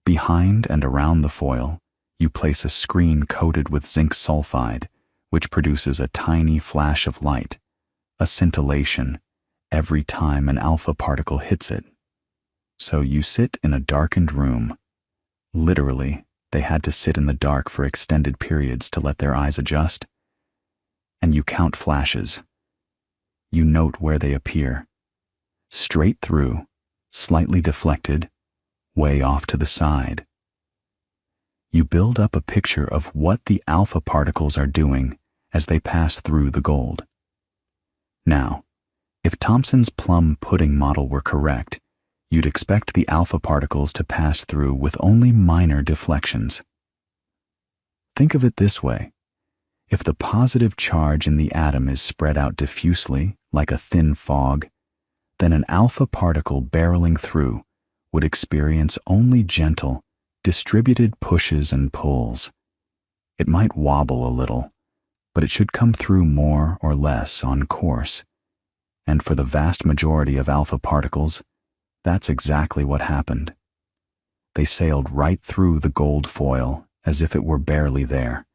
Behind and around the foil, you place a screen coated with zinc sulfide, which produces a tiny flash of light, a scintillation, every time an alpha particle hits it. So you sit in a darkened room. Literally, they had to sit in the dark for extended periods to let their eyes adjust. And you count flashes. You note where they appear. Straight through, slightly deflected, way off to the side. You build up a picture of what the alpha particles are doing as they pass through the gold. Now, if Thomson's plum pudding model were correct, you'd expect the alpha particles to pass through with only minor deflections. Think of it this way. If the positive charge in the atom is spread out diffusely, like a thin fog, then an alpha particle barreling through would experience only gentle, distributed pushes and pulls. It might wobble a little, but it should come through more or less on course. And for the vast majority of alpha particles, that's exactly what happened. They sailed right through the gold foil as if it were barely there.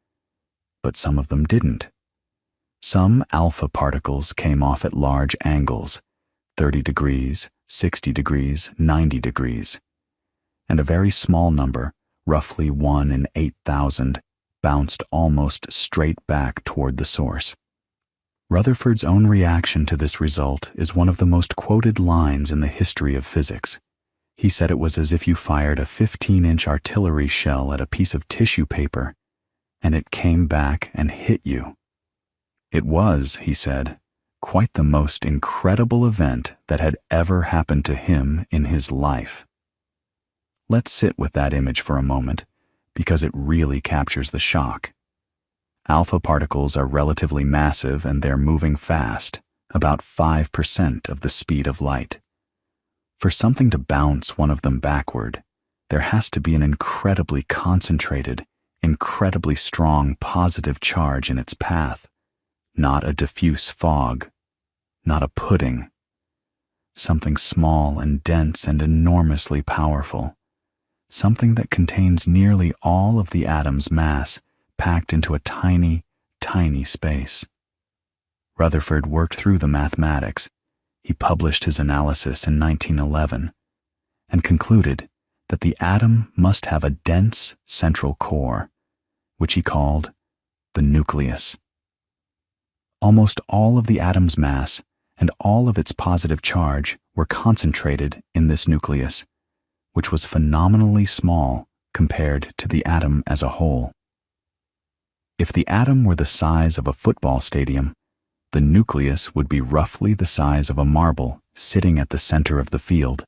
But some of them didn't. Some alpha particles came off at large angles, 30 degrees, 60 degrees, 90 degrees. And a very small number, roughly 1 in 8,000, bounced almost straight back toward the source. Rutherford's own reaction to this result is one of the most quoted lines in the history of physics. He said it was as if you fired a 15-inch artillery shell at a piece of tissue paper, and it came back and hit you. It was, he said, quite the most incredible event that had ever happened to him in his life. Let's sit with that image for a moment, because it really captures the shock. Alpha particles are relatively massive and they're moving fast, about 5% of the speed of light. For something to bounce one of them backward, there has to be an incredibly concentrated, incredibly strong positive charge in its path, not a diffuse fog, not a pudding. Something small and dense and enormously powerful, something that contains nearly all of the atom's mass packed into a tiny, tiny space. Rutherford worked through the mathematics. He published his analysis in 1911 and concluded that the atom must have a dense central core, which he called the nucleus. Almost all of the atom's mass and all of its positive charge were concentrated in this nucleus, which was phenomenally small compared to the atom as a whole. If the atom were the size of a football stadium, the nucleus would be roughly the size of a marble sitting at the center of the field.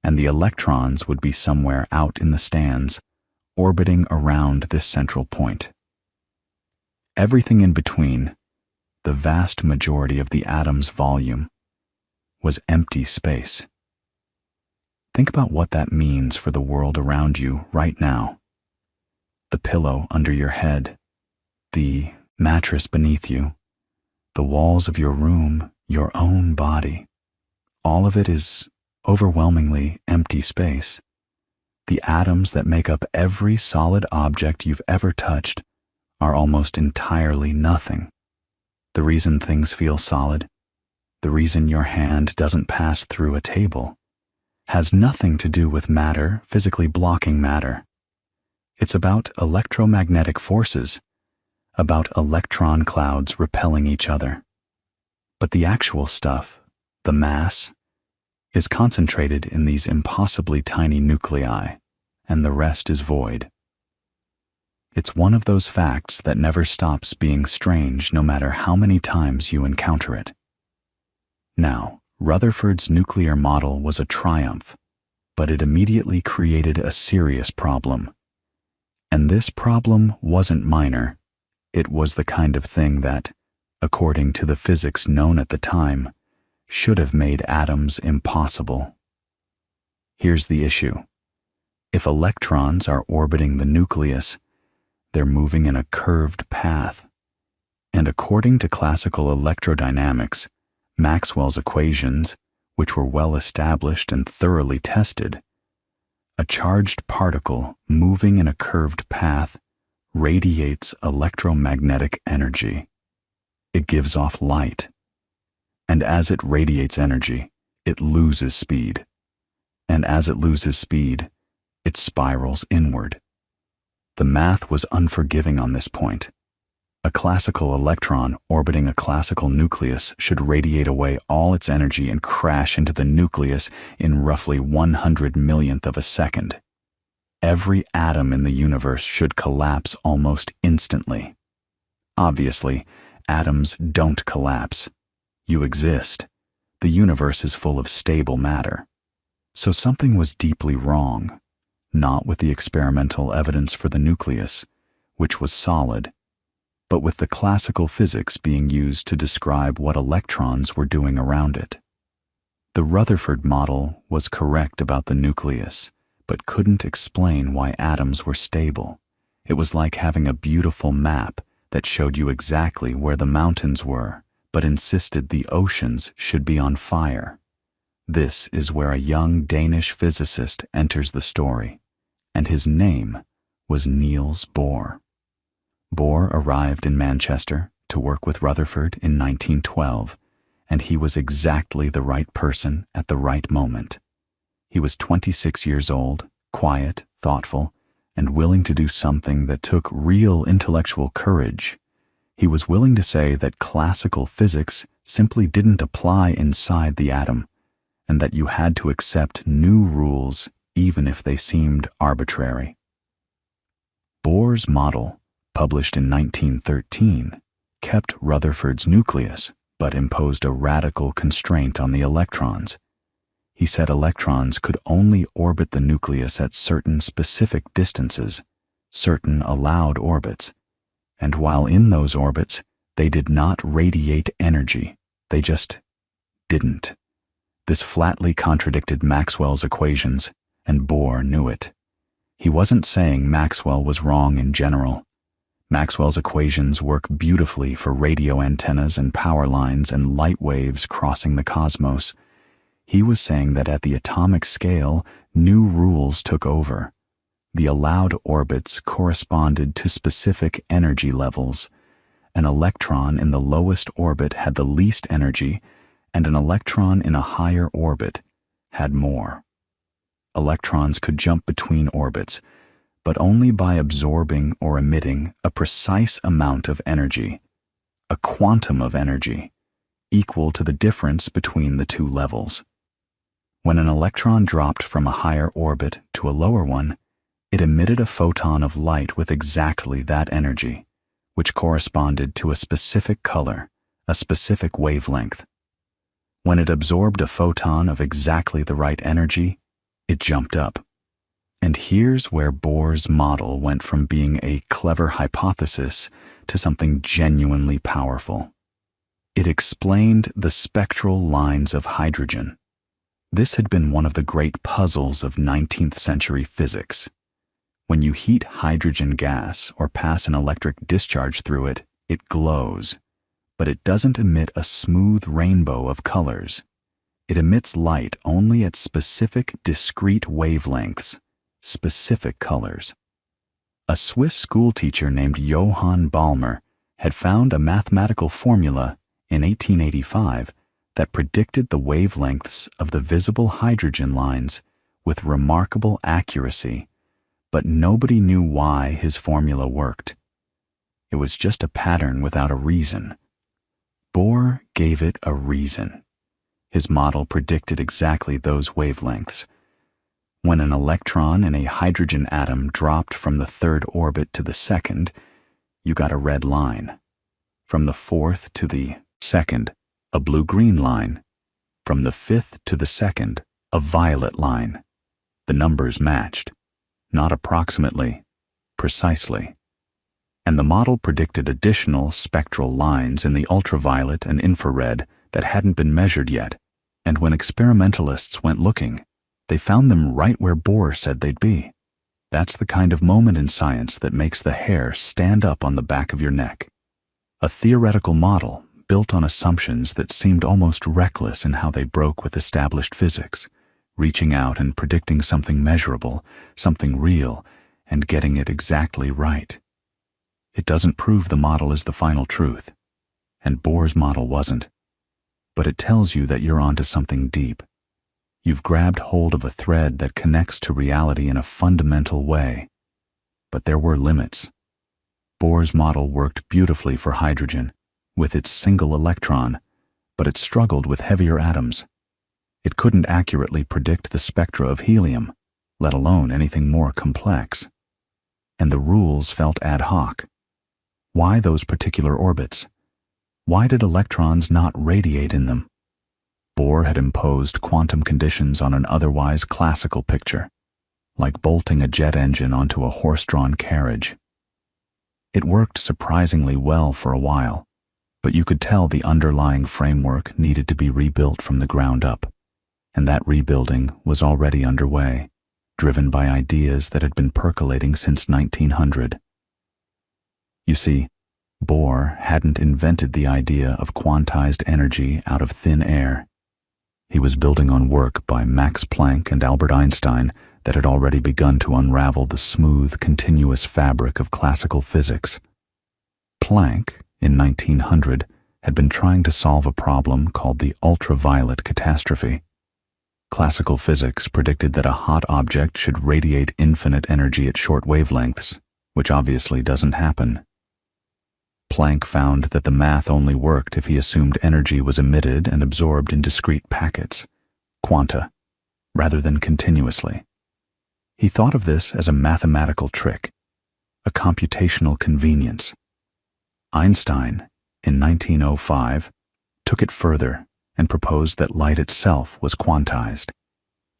and the electrons would be somewhere out in the stands, orbiting around this central point. Everything in between, the vast majority of the atom's volume, was empty space. Think about what that means for the world around you right now. The pillow under your head, the mattress beneath you, the walls of your room, your own body. All of it is overwhelmingly empty space. The atoms that make up every solid object you've ever touched are almost entirely nothing. The reason things feel solid, the reason your hand doesn't pass through a table, has nothing to do with matter physically blocking matter. It's about electromagnetic forces, about electron clouds repelling each other. But the actual stuff, the mass, is concentrated in these impossibly tiny nuclei, and the rest is void. It's one of those facts that never stops being strange no matter how many times you encounter it. Now, Rutherford's nuclear model was a triumph, but it immediately created a serious problem. And this problem wasn't minor. It was the kind of thing that, according to the physics known at the time, should have made atoms impossible. Here's the issue. If electrons are orbiting the nucleus, they're moving in a curved path. And according to classical electrodynamics, Maxwell's equations, which were well established and thoroughly tested, a charged particle moving in a curved path radiates electromagnetic energy. It gives off light. And as it radiates energy, it loses speed. And as it loses speed, it spirals inward. The math was unforgiving on this point. A classical electron orbiting a classical nucleus should radiate away all its energy and crash into the nucleus in roughly 100 millionth of a second. Every atom in the universe should collapse almost instantly. Obviously, atoms don't collapse. You exist. The universe is full of stable matter. So something was deeply wrong, not with the experimental evidence for the nucleus, which was solid, but with the classical physics being used to describe what electrons were doing around it. The Rutherford model was correct about the nucleus, but couldn't explain why atoms were stable. It was like having a beautiful map that showed you exactly where the mountains were, but insisted the oceans should be on fire. This is where a young Danish physicist enters the story, and his name was Niels Bohr. Bohr arrived in Manchester to work with Rutherford in 1912, and he was exactly the right person at the right moment. He was 26 years old, quiet, thoughtful, and willing to do something that took real intellectual courage. He was willing to say that classical physics simply didn't apply inside the atom, and that you had to accept new rules even if they seemed arbitrary. Bohr's model, published in 1913, kept Rutherford's nucleus, but imposed a radical constraint on the electrons. He said electrons could only orbit the nucleus at certain specific distances, certain allowed orbits, and while in those orbits, they did not radiate energy. They just didn't. This flatly contradicted Maxwell's equations, and Bohr knew it. He wasn't saying Maxwell was wrong in general. Maxwell's equations work beautifully for radio antennas and power lines and light waves crossing the cosmos. He was saying that at the atomic scale, new rules took over. The allowed orbits corresponded to specific energy levels. An electron in the lowest orbit had the least energy, and an electron in a higher orbit had more. Electrons could jump between orbits, but only by absorbing or emitting a precise amount of energy, a quantum of energy, equal to the difference between the two levels. When an electron dropped from a higher orbit to a lower one, it emitted a photon of light with exactly that energy, which corresponded to a specific color, a specific wavelength. When it absorbed a photon of exactly the right energy, It jumped up. And here's where Bohr's model went from being a clever hypothesis to something genuinely powerful. It explained the spectral lines of hydrogen. This had been one of the great puzzles of 19th century physics. When you heat hydrogen gas or pass an electric discharge through it, it glows, but it doesn't emit a smooth rainbow of colors. It emits light only at specific discrete wavelengths, specific colors. A Swiss schoolteacher named Johann Balmer had found a mathematical formula in 1885 that predicted the wavelengths of the visible hydrogen lines with remarkable accuracy, but nobody knew why his formula worked. It was just a pattern without a reason. Bohr gave it a reason. His model predicted exactly those wavelengths. When an electron in a hydrogen atom dropped from the third orbit to the second, you got a red line. From the fourth to the second, a blue-green line. From the fifth to the second, a violet line. The numbers matched, not approximately, precisely. And the model predicted additional spectral lines in the ultraviolet and infrared that hadn't been measured yet, and when experimentalists went looking, they found them right where Bohr said they'd be. That's the kind of moment in science that makes the hair stand up on the back of your neck. A theoretical model built on assumptions that seemed almost reckless in how they broke with established physics, reaching out and predicting something measurable, something real, and getting it exactly right. It doesn't prove the model is the final truth, and Bohr's model wasn't, but it tells you that you're onto something deep. You've grabbed hold of a thread that connects to reality in a fundamental way. But there were limits. Bohr's model worked beautifully for hydrogen, with its single electron, but it struggled with heavier atoms. It couldn't accurately predict the spectra of helium, let alone anything more complex. And the rules felt ad hoc. Why those particular orbits? Why did electrons not radiate in them? Bohr had imposed quantum conditions on an otherwise classical picture, like bolting a jet engine onto a horse-drawn carriage. It worked surprisingly well for a while, but you could tell the underlying framework needed to be rebuilt from the ground up, and that rebuilding was already underway, driven by ideas that had been percolating since 1900. You see, Bohr hadn't invented the idea of quantized energy out of thin air. He was building on work by Max Planck and Albert Einstein that had already begun to unravel the smooth, continuous fabric of classical physics. Planck, in 1900, had been trying to solve a problem called the ultraviolet catastrophe. Classical physics predicted that a hot object should radiate infinite energy at short wavelengths, which obviously doesn't happen. Planck found that the math only worked if he assumed energy was emitted and absorbed in discrete packets, quanta, rather than continuously. He thought of this as a mathematical trick, a computational convenience. Einstein, in 1905, took it further and proposed that light itself was quantized,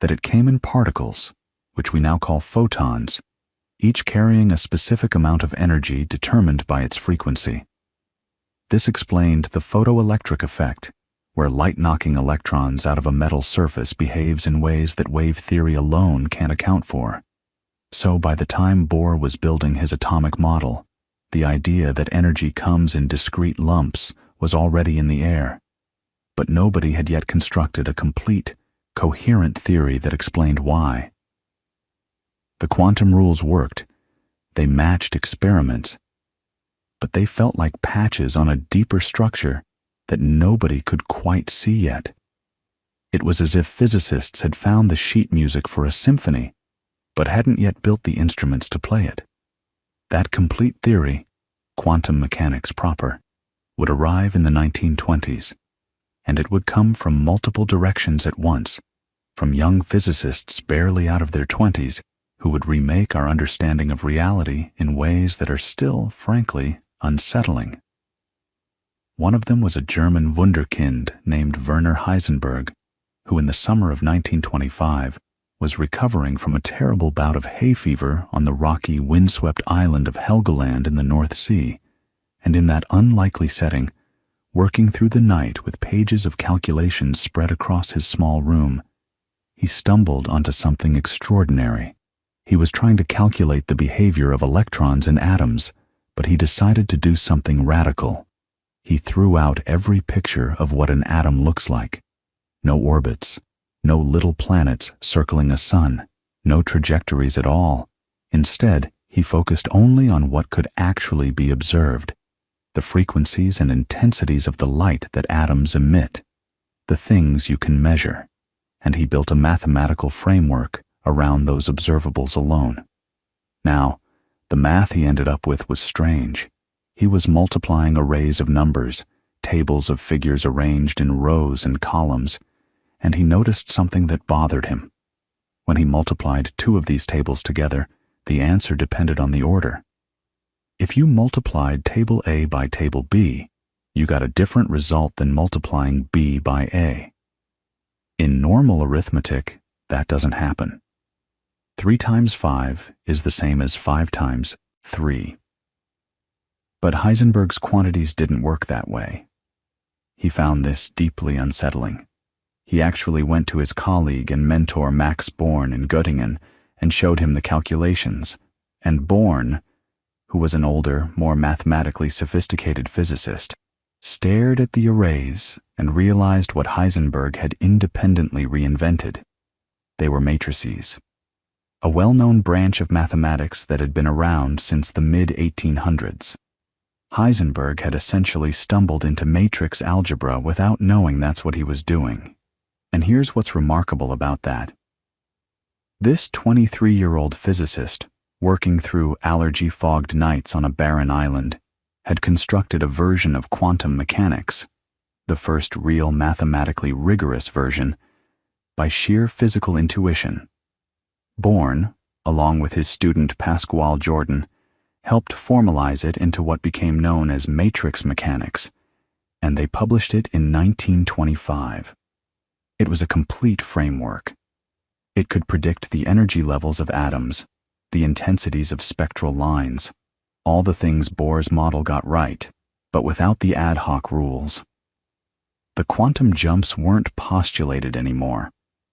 that it came in particles, which we now call photons, each carrying a specific amount of energy determined by its frequency. This explained the photoelectric effect, where light-knocking electrons out of a metal surface behaves in ways that wave theory alone can't account for. So by the time Bohr was building his atomic model, the idea that energy comes in discrete lumps was already in the air. But nobody had yet constructed a complete, coherent theory that explained why. The quantum rules worked. They matched experiments. But they felt like patches on a deeper structure that nobody could quite see yet. It was as if physicists had found the sheet music for a symphony, but hadn't yet built the instruments to play it. That complete theory, quantum mechanics proper, would arrive in the 1920s, and it would come from multiple directions at once, from young physicists barely out of their 20s who would remake our understanding of reality in ways that are still, frankly, unsettling. One of them was a German wunderkind named Werner Heisenberg, who in the summer of 1925 was recovering from a terrible bout of hay fever on the rocky, windswept island of Helgoland in the North Sea, and in that unlikely setting, working through the night with pages of calculations spread across his small room, he stumbled onto something extraordinary. He was trying to calculate the behavior of electrons in atoms, but he decided to do something radical. He threw out every picture of what an atom looks like. No orbits, no little planets circling a sun, no trajectories at all. Instead, he focused only on what could actually be observed, the frequencies and intensities of the light that atoms emit, the things you can measure, and he built a mathematical framework around those observables alone. Now, the math he ended up with was strange. He was multiplying arrays of numbers, tables of figures arranged in rows and columns, and he noticed something that bothered him. When he multiplied two of these tables together, the answer depended on the order. If you multiplied table A by table B, you got a different result than multiplying B by A. In normal arithmetic, that doesn't happen. 3 times 5 is the same as 5 times 3. But Heisenberg's quantities didn't work that way. He found this deeply unsettling. He actually went to his colleague and mentor Max Born in Göttingen and showed him the calculations, and Born, who was an older, more mathematically sophisticated physicist, stared at the arrays and realized what Heisenberg had independently reinvented. They were matrices, a well-known branch of mathematics that had been around since the mid-1800s. Heisenberg had essentially stumbled into matrix algebra without knowing that's what he was doing. And here's what's remarkable about that. This 23-year-old physicist, working through allergy-fogged nights on a barren island, had constructed a version of quantum mechanics, the first real mathematically rigorous version, by sheer physical intuition. Born, along with his student Pascual Jordan, helped formalize it into what became known as matrix mechanics, and they published it in 1925. It was a complete framework. It could predict the energy levels of atoms, the intensities of spectral lines, all the things Bohr's model got right, but without the ad hoc rules. The quantum jumps weren't postulated anymore.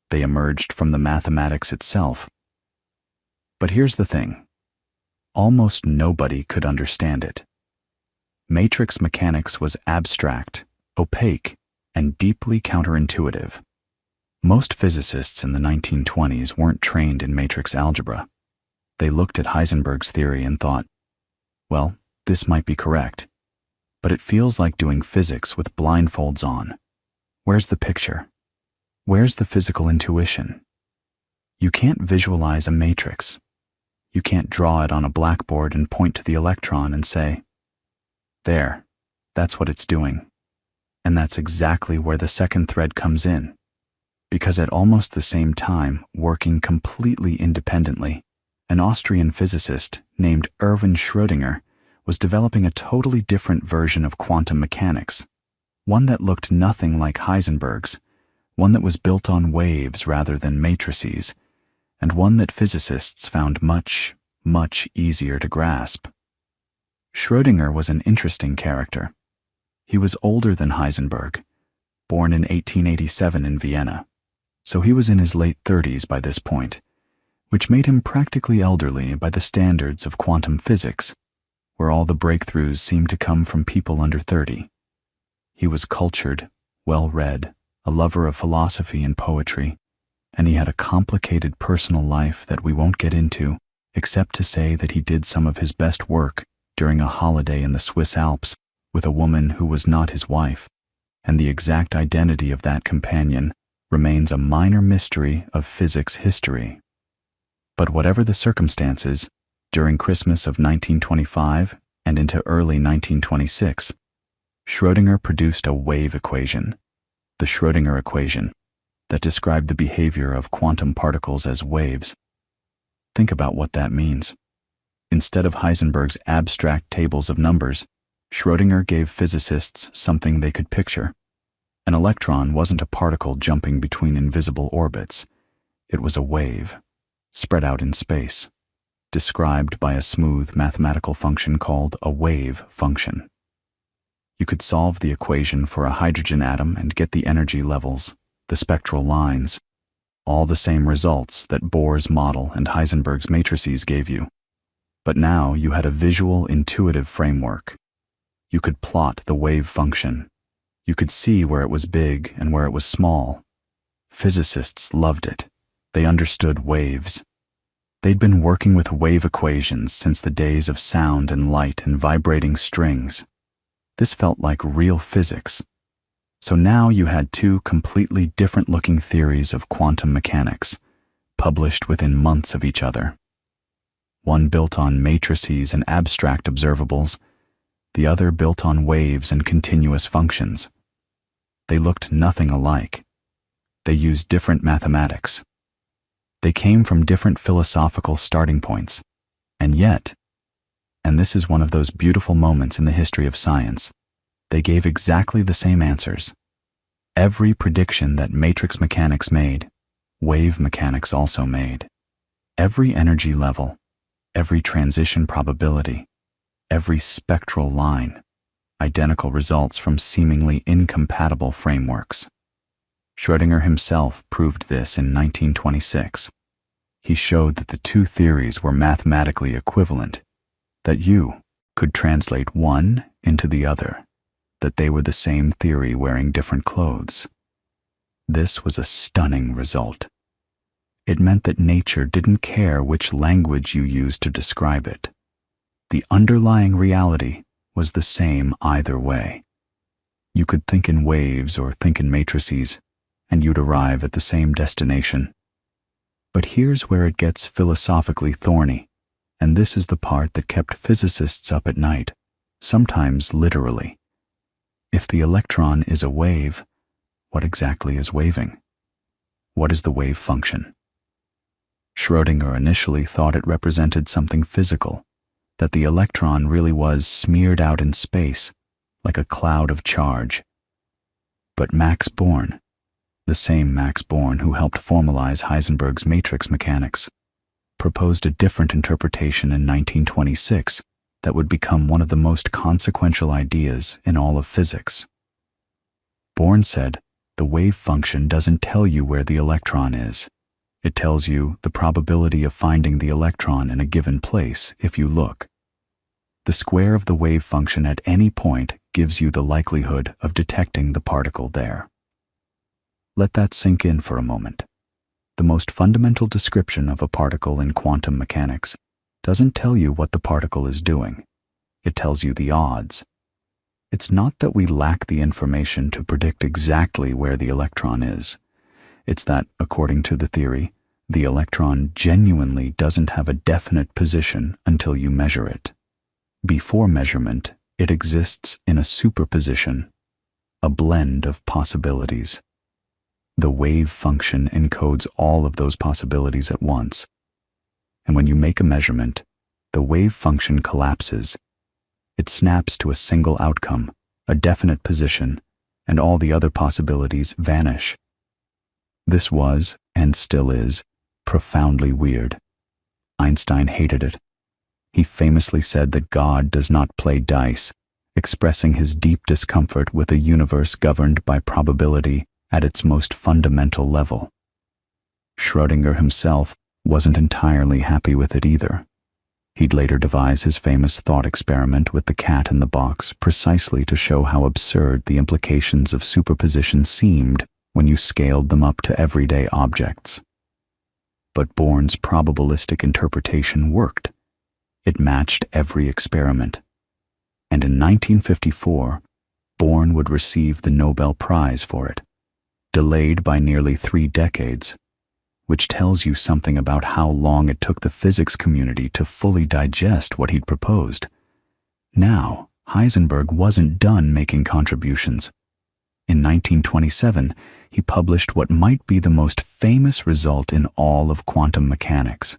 They emerged from the mathematics itself. But here's the thing. Almost nobody could understand it. Matrix mechanics was abstract, opaque, and deeply counterintuitive. Most physicists in the 1920s weren't trained in matrix algebra. They looked at Heisenberg's theory and thought, well, this might be correct, but it feels like doing physics with blindfolds on. Where's the picture? Where's the physical intuition? You can't visualize a matrix. You can't draw it on a blackboard and point to the electron and say, there, that's what it's doing. And that's exactly where the second thread comes in. Because at almost the same time, working completely independently, an Austrian physicist named Erwin Schrödinger was developing a totally different version of quantum mechanics, one that looked nothing like Heisenberg's, one that was built on waves rather than matrices, and one that physicists found much, much easier to grasp. Schrödinger was an interesting character. He was older than Heisenberg, born in 1887 in Vienna, so he was in his late 30s by this point, which made him practically elderly by the standards of quantum physics, where all the breakthroughs seemed to come from people under 30. He was cultured, well-read, a lover of philosophy and poetry, and he had a complicated personal life that we won't get into, except to say that he did some of his best work during a holiday in the Swiss Alps with a woman who was not his wife, and the exact identity of that companion remains a minor mystery of physics history. But whatever the circumstances, during Christmas of 1925 and into early 1926, Schrödinger produced a wave equation, the Schrödinger equation, that described the behavior of quantum particles as waves. Think about what that means. Instead of Heisenberg's abstract tables of numbers, Schrödinger gave physicists something they could picture. An electron wasn't a particle jumping between invisible orbits. It was a wave, spread out in space, described by a smooth mathematical function called a wave function. You could solve the equation for a hydrogen atom and get the energy levels, the spectral lines, all the same results that Bohr's model and Heisenberg's matrices gave you. But now you had a visual, intuitive framework. You could plot the wave function. You could see where it was big and where it was small. Physicists loved it. They understood waves. They'd been working with wave equations since the days of sound and light and vibrating strings. This felt like real physics. So now you had two completely different-looking theories of quantum mechanics, published within months of each other. One built on matrices and abstract observables, the other built on waves and continuous functions. They looked nothing alike. They used different mathematics. They came from different philosophical starting points. And yet, and this is one of those beautiful moments in the history of science, they gave exactly the same answers. Every prediction that matrix mechanics made, wave mechanics also made. Every energy level, every transition probability, every spectral line, identical results from seemingly incompatible frameworks. Schrödinger himself proved this in 1926. He showed that the two theories were mathematically equivalent, that you could translate one into the other, that they were the same theory wearing different clothes. This was a stunning result. It meant that nature didn't care which language you used to describe it. The underlying reality was the same either way. You could think in waves or think in matrices, and you'd arrive at the same destination. But here's where it gets philosophically thorny, and this is the part that kept physicists up at night, sometimes literally. If the electron is a wave, what exactly is waving? What is the wave function? Schrödinger initially thought it represented something physical, that the electron really was smeared out in space, like a cloud of charge. But Max Born, the same Max Born who helped formalize Heisenberg's matrix mechanics, proposed a different interpretation in 1926 that would become one of the most consequential ideas in all of physics. Born said, the wave function doesn't tell you where the electron is. It tells you the probability of finding the electron in a given place if you look. The square of the wave function at any point gives you the likelihood of detecting the particle there. Let that sink in for a moment. The most fundamental description of a particle in quantum mechanics doesn't tell you what the particle is doing. It tells you the odds. It's not that we lack the information to predict exactly where the electron is. It's that, according to the theory, the electron genuinely doesn't have a definite position until you measure it. Before measurement, it exists in a superposition, a blend of possibilities. The wave function encodes all of those possibilities at once. And when you make a measurement, the wave function collapses. It snaps to a single outcome, a definite position, and all the other possibilities vanish. This was, and still is, profoundly weird. Einstein hated it. He famously said that God does not play dice, expressing his deep discomfort with a universe governed by probability at its most fundamental level. Schrödinger himself wasn't entirely happy with it either. He'd later devise his famous thought experiment with the cat in the box precisely to show how absurd the implications of superposition seemed when you scaled them up to everyday objects. But Born's probabilistic interpretation worked. It matched every experiment. And in 1954, Born would receive the Nobel Prize for it, delayed by nearly 3 decades, which tells you something about how long it took the physics community to fully digest what he'd proposed. Now, Heisenberg wasn't done making contributions. In 1927, he published what might be the most famous result in all of quantum mechanics,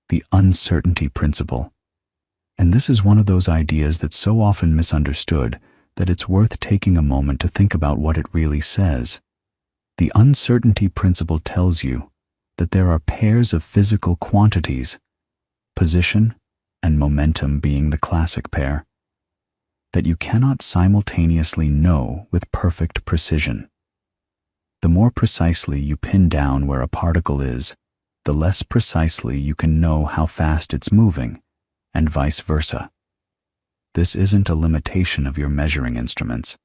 the uncertainty principle. And this is one of those ideas that's so often misunderstood that it's worth taking a moment to think about what it really says. The uncertainty principle tells you that there are pairs of physical quantities, position and momentum being the classic pair, that you cannot simultaneously know with perfect precision. The more precisely you pin down where a particle is, the less precisely you can know how fast it's moving, and vice versa. This isn't a limitation of your measuring instruments.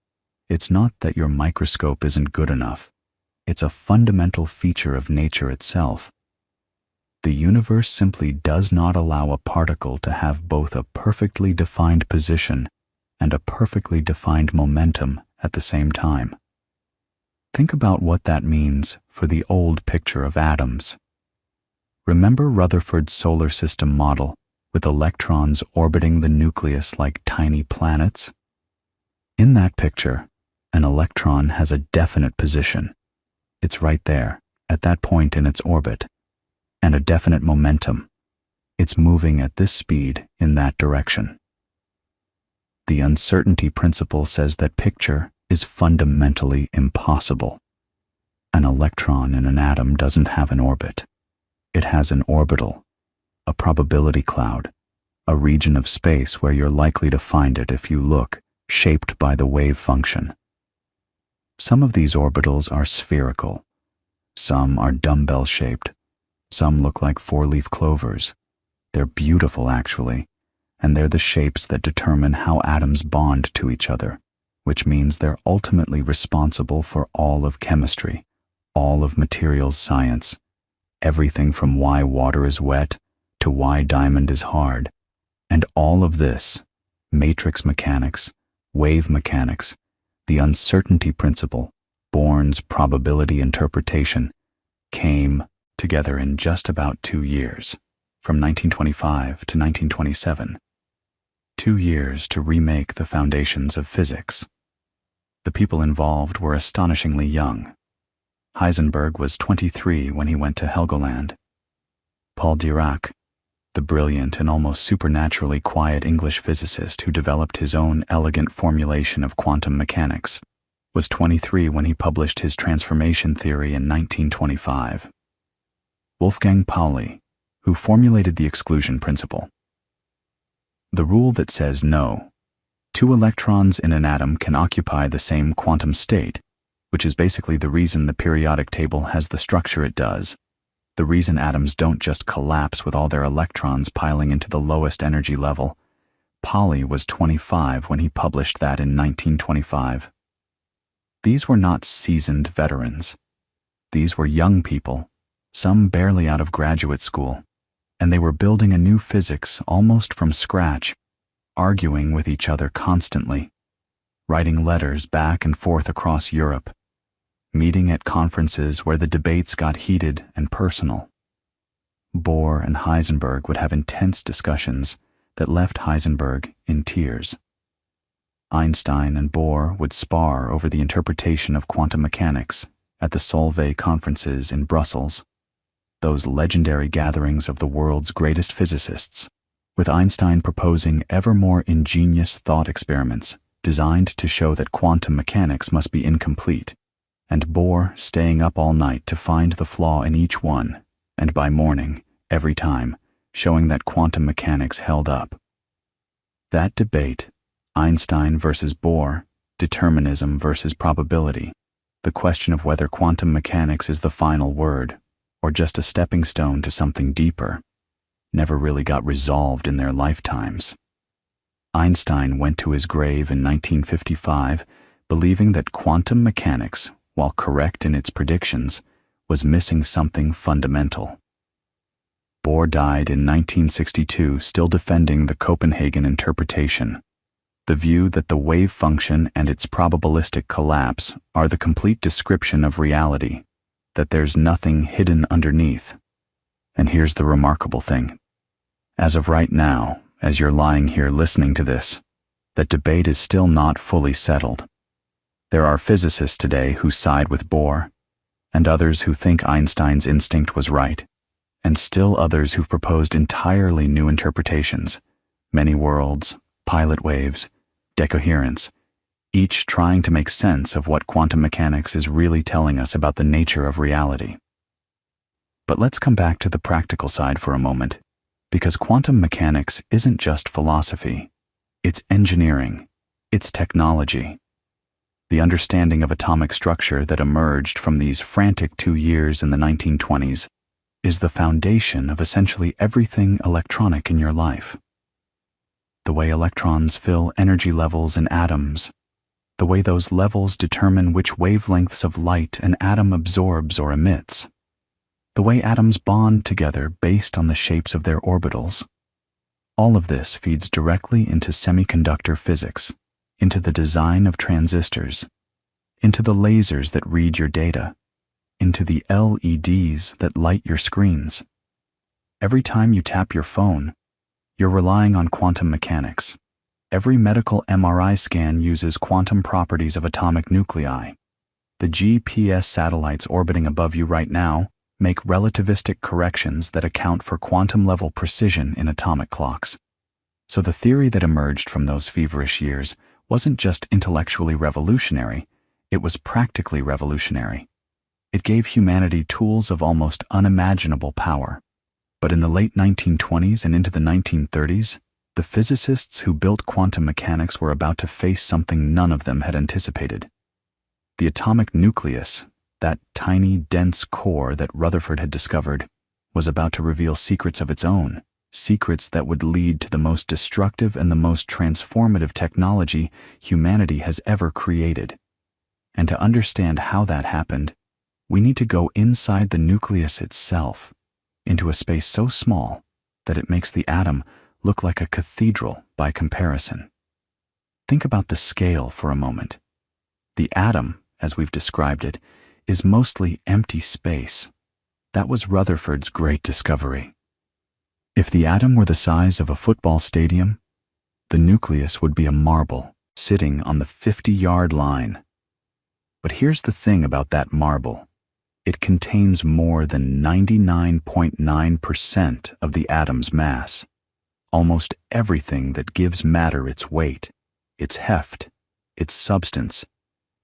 It's not that your microscope isn't good enough. It's a fundamental feature of nature itself. The universe simply does not allow a particle to have both a perfectly defined position and a perfectly defined momentum at the same time. Think about what that means for the old picture of atoms. Remember Rutherford's solar system model with electrons orbiting the nucleus like tiny planets? In that picture, an electron has a definite position. It's right there, at that point in its orbit, and a definite momentum. It's moving at this speed in that direction. The uncertainty principle says that picture is fundamentally impossible. An electron in an atom doesn't have an orbit. It has an orbital, a probability cloud, a region of space where you're likely to find it if you look, shaped by the wave function. Some of these orbitals are spherical. Some are dumbbell-shaped. Some look like four-leaf clovers. They're beautiful, actually, and they're the shapes that determine how atoms bond to each other, which means they're ultimately responsible for all of chemistry, all of materials science, everything from why water is wet to why diamond is hard, and all of this, matrix mechanics, wave mechanics, the uncertainty principle, Born's probability interpretation, came together in just about 2 years, from 1925 to 1927. 2 years to remake the foundations of physics. The people involved were astonishingly young. Heisenberg was 23 when he went to Helgoland. Paul Dirac, the brilliant and almost supernaturally quiet English physicist who developed his own elegant formulation of quantum mechanics, was 23 when he published his transformation theory in 1925. Wolfgang Pauli, who formulated the exclusion principle, the rule that says no, 2 electrons in an atom can occupy the same quantum state, which is basically the reason the periodic table has the structure it does, the reason atoms don't just collapse with all their electrons piling into the lowest energy level. Pauli was 25 when he published that in 1925. These were not seasoned veterans. These were young people, some barely out of graduate school, and they were building a new physics almost from scratch, arguing with each other constantly, writing letters back and forth across Europe, meeting at conferences where the debates got heated and personal. Bohr and Heisenberg would have intense discussions that left Heisenberg in tears. Einstein and Bohr would spar over the interpretation of quantum mechanics at the Solvay conferences in Brussels, those legendary gatherings of the world's greatest physicists, with Einstein proposing ever more ingenious thought experiments designed to show that quantum mechanics must be incomplete, and Bohr staying up all night to find the flaw in each one, and by morning, every time, showing that quantum mechanics held up. That debate, Einstein versus Bohr, determinism versus probability, the question of whether quantum mechanics is the final word, or just a stepping stone to something deeper, never really got resolved in their lifetimes. Einstein went to his grave in 1955 believing that quantum mechanics, while correct in its predictions, was missing something fundamental. Bohr died in 1962 still defending the Copenhagen interpretation, the view that the wave function and its probabilistic collapse are the complete description of reality, that there's nothing hidden underneath. And here's the remarkable thing. As of right now, as you're lying here listening to this, that debate is still not fully settled. There are physicists today who side with Bohr, and others who think Einstein's instinct was right, and still others who've proposed entirely new interpretations, many worlds, pilot waves, decoherence, each trying to make sense of what quantum mechanics is really telling us about the nature of reality. But let's come back to the practical side for a moment, because quantum mechanics isn't just philosophy. It's engineering. It's technology. The understanding of atomic structure that emerged from these frantic 2 years in the 1920s is the foundation of essentially everything electronic in your life. The way electrons fill energy levels in atoms, the way those levels determine which wavelengths of light an atom absorbs or emits, the way atoms bond together based on the shapes of their orbitals. All of this feeds directly into semiconductor physics, into the design of transistors, into the lasers that read your data, into the LEDs that light your screens. Every time you tap your phone, you're relying on quantum mechanics. Every medical MRI scan uses quantum properties of atomic nuclei. The GPS satellites orbiting above you right now make relativistic corrections that account for quantum-level precision in atomic clocks. So the theory that emerged from those feverish years wasn't just intellectually revolutionary, it was practically revolutionary. It gave humanity tools of almost unimaginable power. But in the late 1920s and into the 1930s, the physicists who built quantum mechanics were about to face something none of them had anticipated. The atomic nucleus, that tiny, dense core that Rutherford had discovered, was about to reveal secrets of its own, secrets that would lead to the most destructive and the most transformative technology humanity has ever created. And to understand how that happened, we need to go inside the nucleus itself, into a space so small that it makes the atom look like a cathedral by comparison. Think about the scale for a moment. The atom, as we've described it, is mostly empty space. That was Rutherford's great discovery. If the atom were the size of a football stadium, the nucleus would be a marble sitting on the 50-yard line. But here's the thing about that marble. It contains more than 99.9% of the atom's mass. Almost everything that gives matter its weight, its heft, its substance,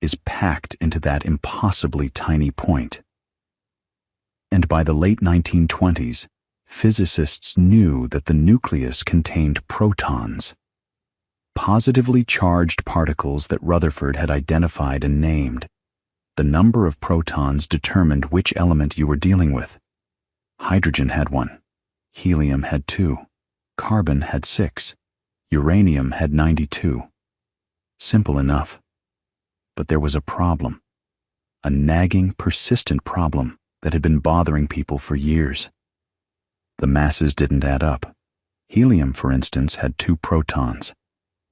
is packed into that impossibly tiny point. And by the late 1920s, physicists knew that the nucleus contained protons, positively charged particles that Rutherford had identified and named. The number of protons determined which element you were dealing with. Hydrogen had 1, helium had 2, carbon had 6, uranium had 92. Simple enough. But there was a problem, a nagging, persistent problem that had been bothering people for years. The masses didn't add up. Helium, for instance, had 2 protons,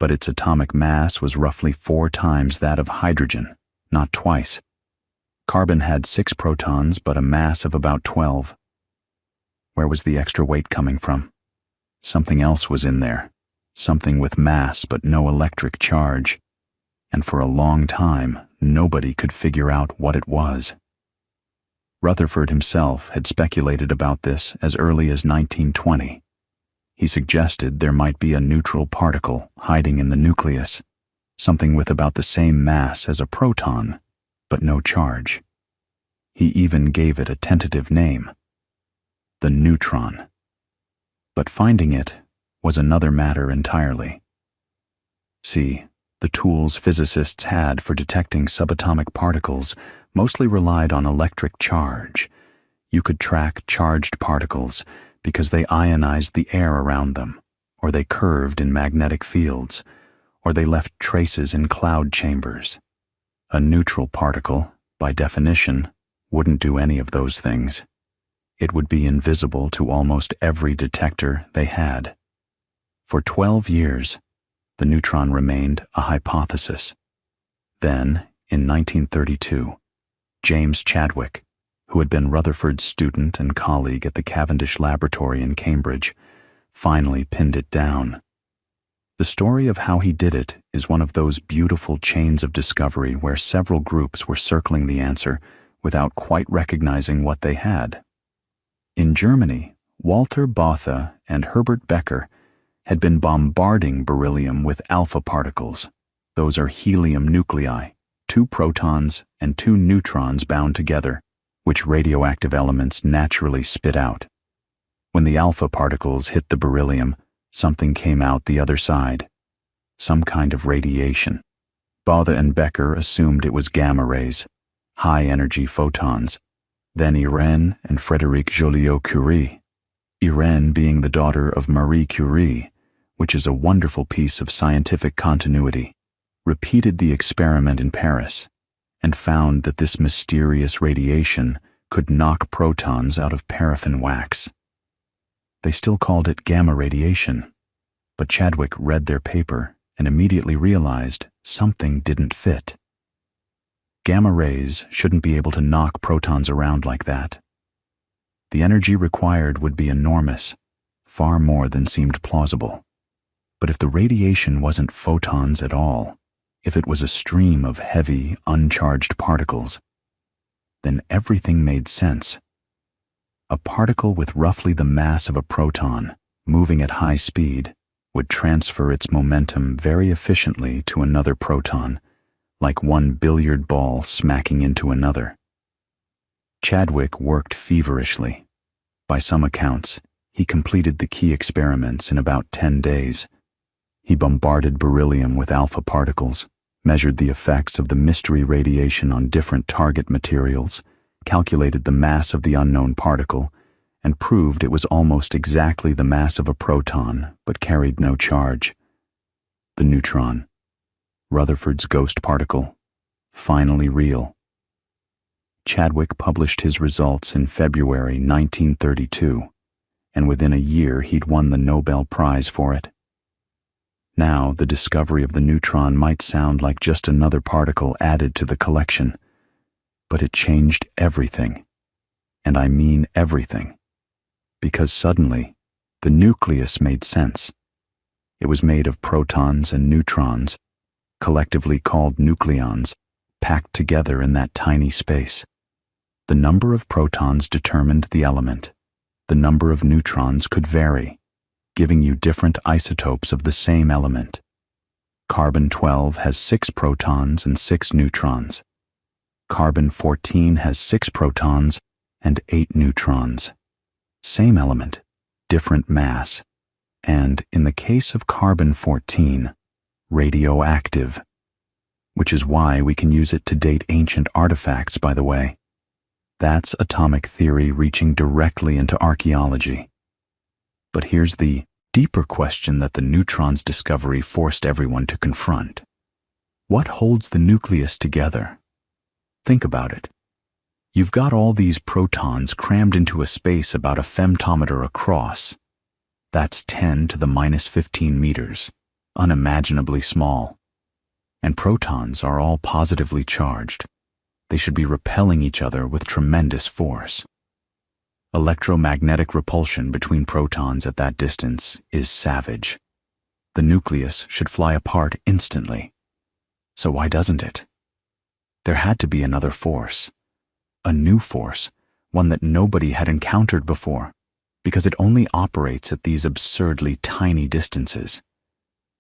but its atomic mass was roughly 4 times that of hydrogen, not twice. Carbon had 6 protons, but a mass of about 12. Where was the extra weight coming from? Something else was in there, something with mass but no electric charge. And for a long time, nobody could figure out what it was. Rutherford himself had speculated about this as early as 1920. He suggested there might be a neutral particle hiding in the nucleus, something with about the same mass as a proton, but no charge. He even gave it a tentative name, the neutron. But finding it was another matter entirely. See, the tools physicists had for detecting subatomic particles mostly relied on electric charge. You could track charged particles because they ionized the air around them, or they curved in magnetic fields, or they left traces in cloud chambers. A neutral particle, by definition, wouldn't do any of those things. It would be invisible to almost every detector they had. For 12 years, the neutron remained a hypothesis. Then, in 1932, James Chadwick, who had been Rutherford's student and colleague at the Cavendish Laboratory in Cambridge, finally pinned it down. The story of how he did it is one of those beautiful chains of discovery where several groups were circling the answer without quite recognizing what they had. In Germany, Walter Botha and Herbert Becker had been bombarding beryllium with alpha particles. Those are helium nuclei, 2 protons and 2 neutrons bound together, which radioactive elements naturally spit out. When the alpha particles hit the beryllium, something came out the other side. Some kind of radiation. Bohr and Becker assumed it was gamma rays, high-energy photons. Then Irene and Frédéric Joliot-Curie. Irene being the daughter of Marie Curie, which is a wonderful piece of scientific continuity, repeated the experiment in Paris and found that this mysterious radiation could knock protons out of paraffin wax. They still called it gamma radiation, but Chadwick read their paper and immediately realized something didn't fit. Gamma rays shouldn't be able to knock protons around like that. The energy required would be enormous, far more than seemed plausible. But if the radiation wasn't photons at all, if it was a stream of heavy, uncharged particles, then everything made sense. A particle with roughly the mass of a proton, moving at high speed, would transfer its momentum very efficiently to another proton, like one billiard ball smacking into another. Chadwick worked feverishly. By some accounts, he completed the key experiments in about 10 days. He bombarded beryllium with alpha particles, measured the effects of the mystery radiation on different target materials, calculated the mass of the unknown particle, and proved it was almost exactly the mass of a proton, but carried no charge. The neutron, Rutherford's ghost particle, finally real. Chadwick published his results in February 1932, and within a year he'd won the Nobel Prize for it. Now, the discovery of the neutron might sound like just another particle added to the collection, but it changed everything. And I mean everything. Because suddenly, the nucleus made sense. It was made of protons and neutrons, collectively called nucleons, packed together in that tiny space. The number of protons determined the element. The number of neutrons could vary, giving you different isotopes of the same element. Carbon-12 has 6 protons and 6 neutrons. Carbon-14 has 6 protons and 8 neutrons. Same element, different mass, and in the case of carbon-14, radioactive, which is why we can use it to date ancient artifacts, by the way. That's atomic theory reaching directly into archaeology. But here's the deeper question that the neutron's discovery forced everyone to confront. What holds the nucleus together? Think about it. You've got all these protons crammed into a space about a femtometer across. That's 10 to the minus 15 meters, unimaginably small. And protons are all positively charged. They should be repelling each other with tremendous force. Electromagnetic repulsion between protons at that distance is savage. The nucleus should fly apart instantly. So why doesn't it? There had to be another force. A new force, one that nobody had encountered before, because it only operates at these absurdly tiny distances.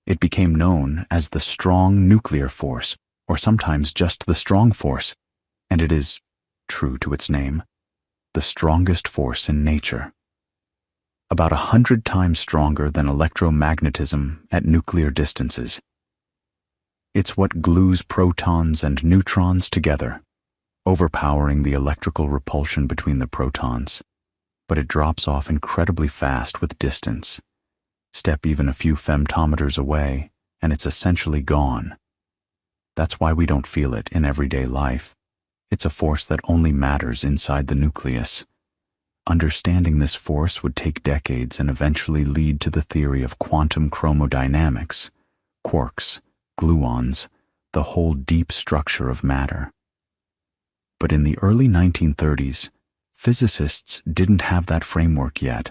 It became known as the strong nuclear force, or sometimes just the strong force, and it is, true to its name, the strongest force in nature. About 100 times stronger than electromagnetism at nuclear distances. It's what glues protons and neutrons together, overpowering the electrical repulsion between the protons, but it drops off incredibly fast with distance. Step even a few femtometers away, and it's essentially gone. That's why we don't feel it in everyday life. It's a force that only matters inside the nucleus. Understanding this force would take decades and eventually lead to the theory of quantum chromodynamics, quarks, gluons, the whole deep structure of matter. But in the early 1930s, physicists didn't have that framework yet.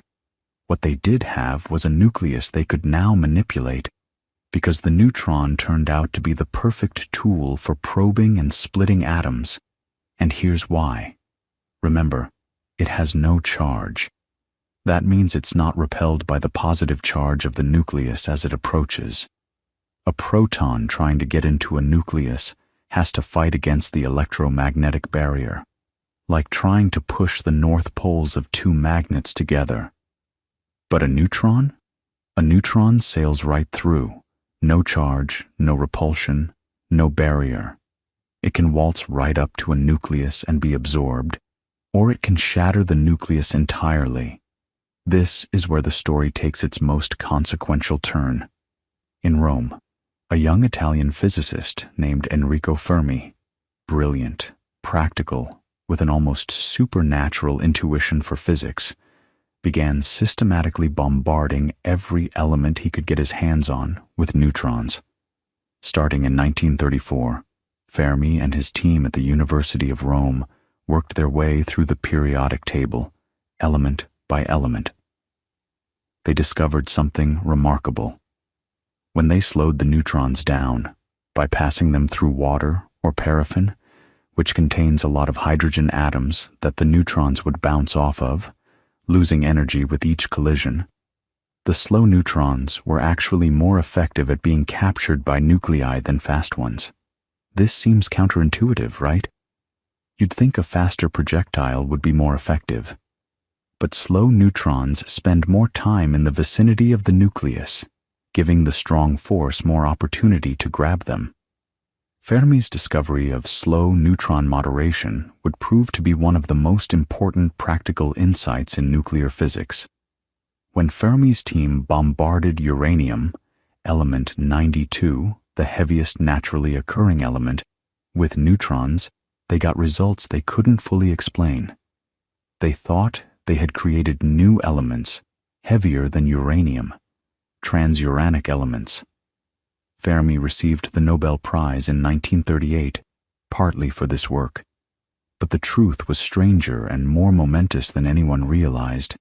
What they did have was a nucleus they could now manipulate, because the neutron turned out to be the perfect tool for probing and splitting atoms. And here's why. Remember, it has no charge. That means it's not repelled by the positive charge of the nucleus as it approaches. A proton trying to get into a nucleus has to fight against the electromagnetic barrier. like trying to push the north poles of two magnets together. But a neutron? A neutron sails right through. No charge, no repulsion, no barrier. It can waltz right up to a nucleus and be absorbed, or it can shatter the nucleus entirely. This is where the story takes its most consequential turn. In Rome, a young Italian physicist named Enrico Fermi, brilliant, practical, with an almost supernatural intuition for physics, began systematically bombarding every element he could get his hands on with neutrons. Starting in 1934, Fermi and his team at the University of Rome worked their way through the periodic table, element by element. They discovered something remarkable. When they slowed the neutrons down, by passing them through water or paraffin, which contains a lot of hydrogen atoms that the neutrons would bounce off of, losing energy with each collision, the slow neutrons were actually more effective at being captured by nuclei than fast ones. This seems counterintuitive, right? You'd think a faster projectile would be more effective. But slow neutrons spend more time in the vicinity of the nucleus, giving the strong force more opportunity to grab them. Fermi's discovery of slow neutron moderation would prove to be one of the most important practical insights in nuclear physics. When Fermi's team bombarded uranium, element 92, the heaviest naturally occurring element, with neutrons, they got results they couldn't fully explain. They thought they had created new elements, heavier than uranium, transuranic elements. Fermi received the Nobel Prize in 1938, partly for this work. But the truth was stranger and more momentous than anyone realized.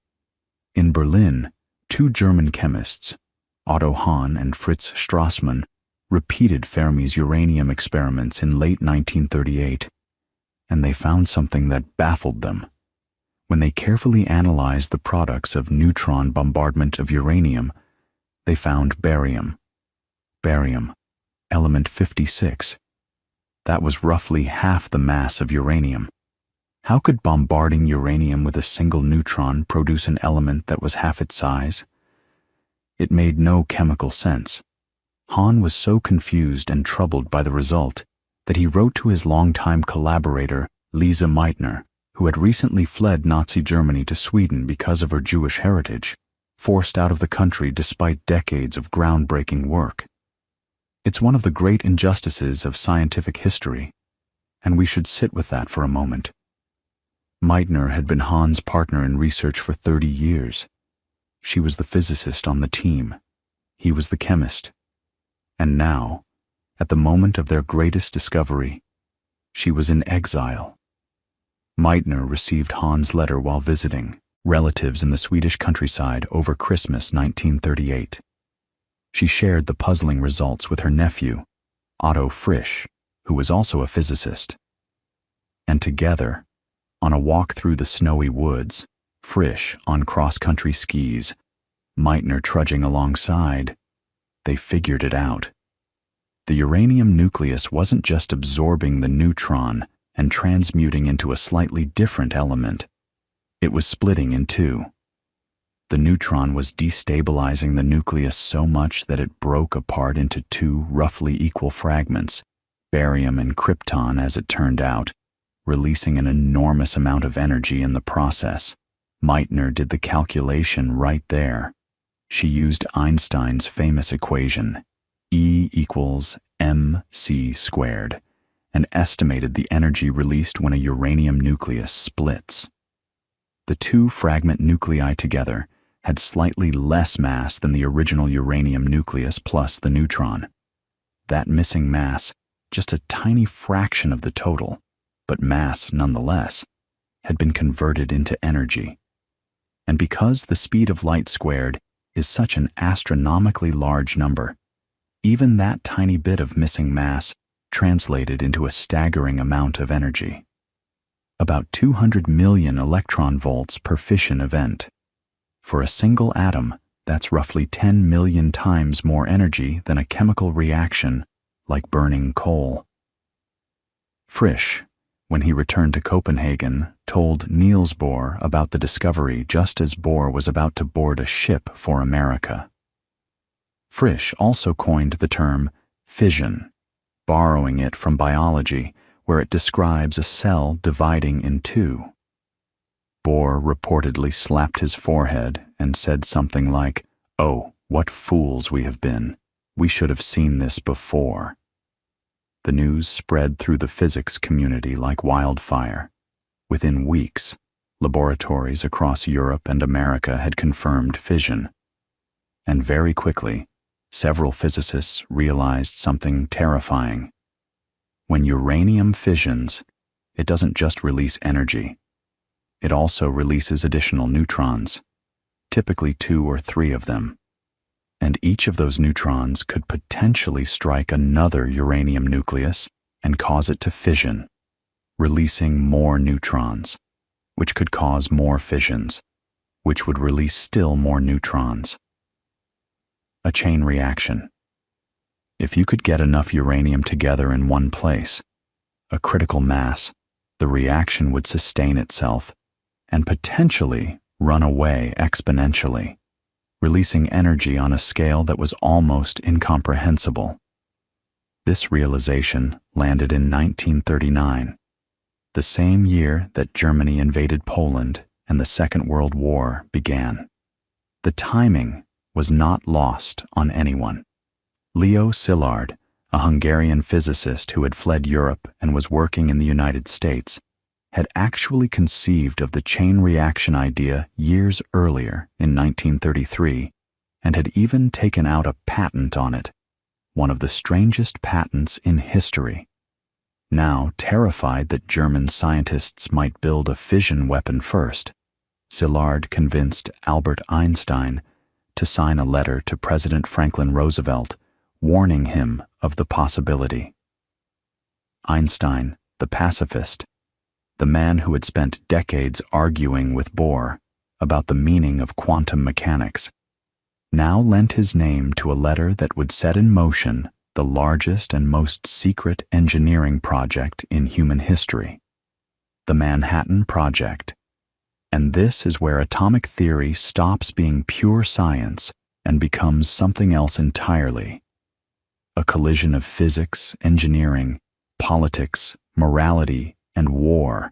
In Berlin, two German chemists, Otto Hahn and Fritz Strassmann, repeated Fermi's uranium experiments in late 1938, and they found something that baffled them. When they carefully analyzed the products of neutron bombardment of uranium, they found barium. Barium, element 56. That was roughly half the mass of uranium. How could bombarding uranium with a single neutron produce an element that was half its size? It made no chemical sense. Hahn was so confused and troubled by the result that he wrote to his longtime collaborator, Lise Meitner, who had recently fled Nazi Germany to Sweden because of her Jewish heritage, forced out of the country despite decades of groundbreaking work. It's one of the great injustices of scientific history, and we should sit with that for a moment. Meitner had been Hahn's partner in research for 30 years. She was the physicist on the team. He was the chemist. And now, at the moment of their greatest discovery, she was in exile. Meitner received Hahn's letter while visiting relatives in the Swedish countryside over Christmas 1938. She shared the puzzling results with her nephew, Otto Frisch, who was also a physicist. And together, on a walk through the snowy woods, Frisch on cross-country skis, Meitner trudging alongside, they figured it out. The uranium nucleus wasn't just absorbing the neutron and transmuting into a slightly different element. It was splitting in two. The neutron was destabilizing the nucleus so much that it broke apart into two roughly equal fragments, barium and krypton as it turned out, releasing an enormous amount of energy in the process. Meitner did the calculation right there. She used Einstein's famous equation, E equals mc squared, and estimated the energy released when a uranium nucleus splits. The two fragment nuclei together had slightly less mass than the original uranium nucleus plus the neutron. That missing mass, just a tiny fraction of the total, but mass nonetheless, had been converted into energy. And because the speed of light squared is such an astronomically large number, even that tiny bit of missing mass translated into a staggering amount of energy. About 200 million electron volts per fission event. For a single atom, that's roughly 10 million times more energy than a chemical reaction like burning coal. Frisch, when he returned to Copenhagen, told Niels Bohr about the discovery just as Bohr was about to board a ship for America. Frisch also coined the term fission, borrowing it from biology, where it describes a cell dividing in two. Bohr reportedly slapped his forehead and said something like, "Oh, what fools we have been. We should have seen this before." The news spread through the physics community like wildfire. Within weeks, laboratories across Europe and America had confirmed fission. And very quickly, several physicists realized something terrifying. When uranium fissions, it doesn't just release energy. It also releases additional neutrons, typically 2 or 3 of them. And each of those neutrons could potentially strike another uranium nucleus and cause it to fission, releasing more neutrons, which could cause more fissions, which would release still more neutrons. A chain reaction. If you could get enough uranium together in one place, a critical mass, the reaction would sustain itself and potentially run away exponentially, releasing energy on a scale that was almost incomprehensible. This realization landed in 1939, the same year that Germany invaded Poland and the Second World War began. The timing was not lost on anyone. Leo Szilard, a Hungarian physicist who had fled Europe and was working in the United States, had actually conceived of the chain reaction idea years earlier in 1933 and had even taken out a patent on it, one of the strangest patents in history. Now, terrified that German scientists might build a fission weapon first, Szilard convinced Albert Einstein to sign a letter to President Franklin Roosevelt warning him of the possibility. Einstein, the pacifist, the man who had spent decades arguing with Bohr about the meaning of quantum mechanics, now lent his name to a letter that would set in motion the largest and most secret engineering project in human history, the Manhattan Project. And this is where atomic theory stops being pure science and becomes something else entirely. A collision of physics, engineering, politics, morality, and war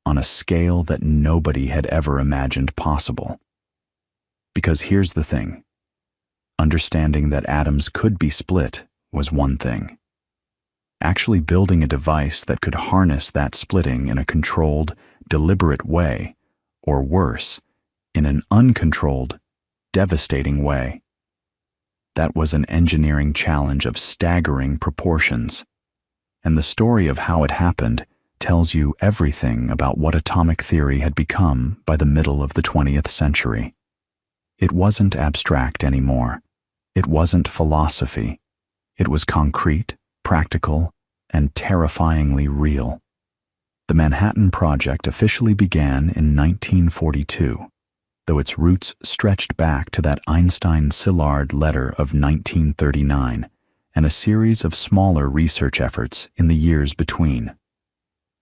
on a scale that nobody had ever imagined possible. Because here's the thing. Understanding that atoms could be split was one thing. Actually building a device that could harness that splitting in a controlled, deliberate way, or worse, in an uncontrolled, devastating way. That was an engineering challenge of staggering proportions. And the story of how it happened tells you everything about what atomic theory had become by the middle of the 20th century. It wasn't abstract anymore. It wasn't philosophy. It was concrete, practical, and terrifyingly real. The Manhattan Project officially began in 1942, though its roots stretched back to that Einstein-Szilard letter of 1939 and a series of smaller research efforts in the years between.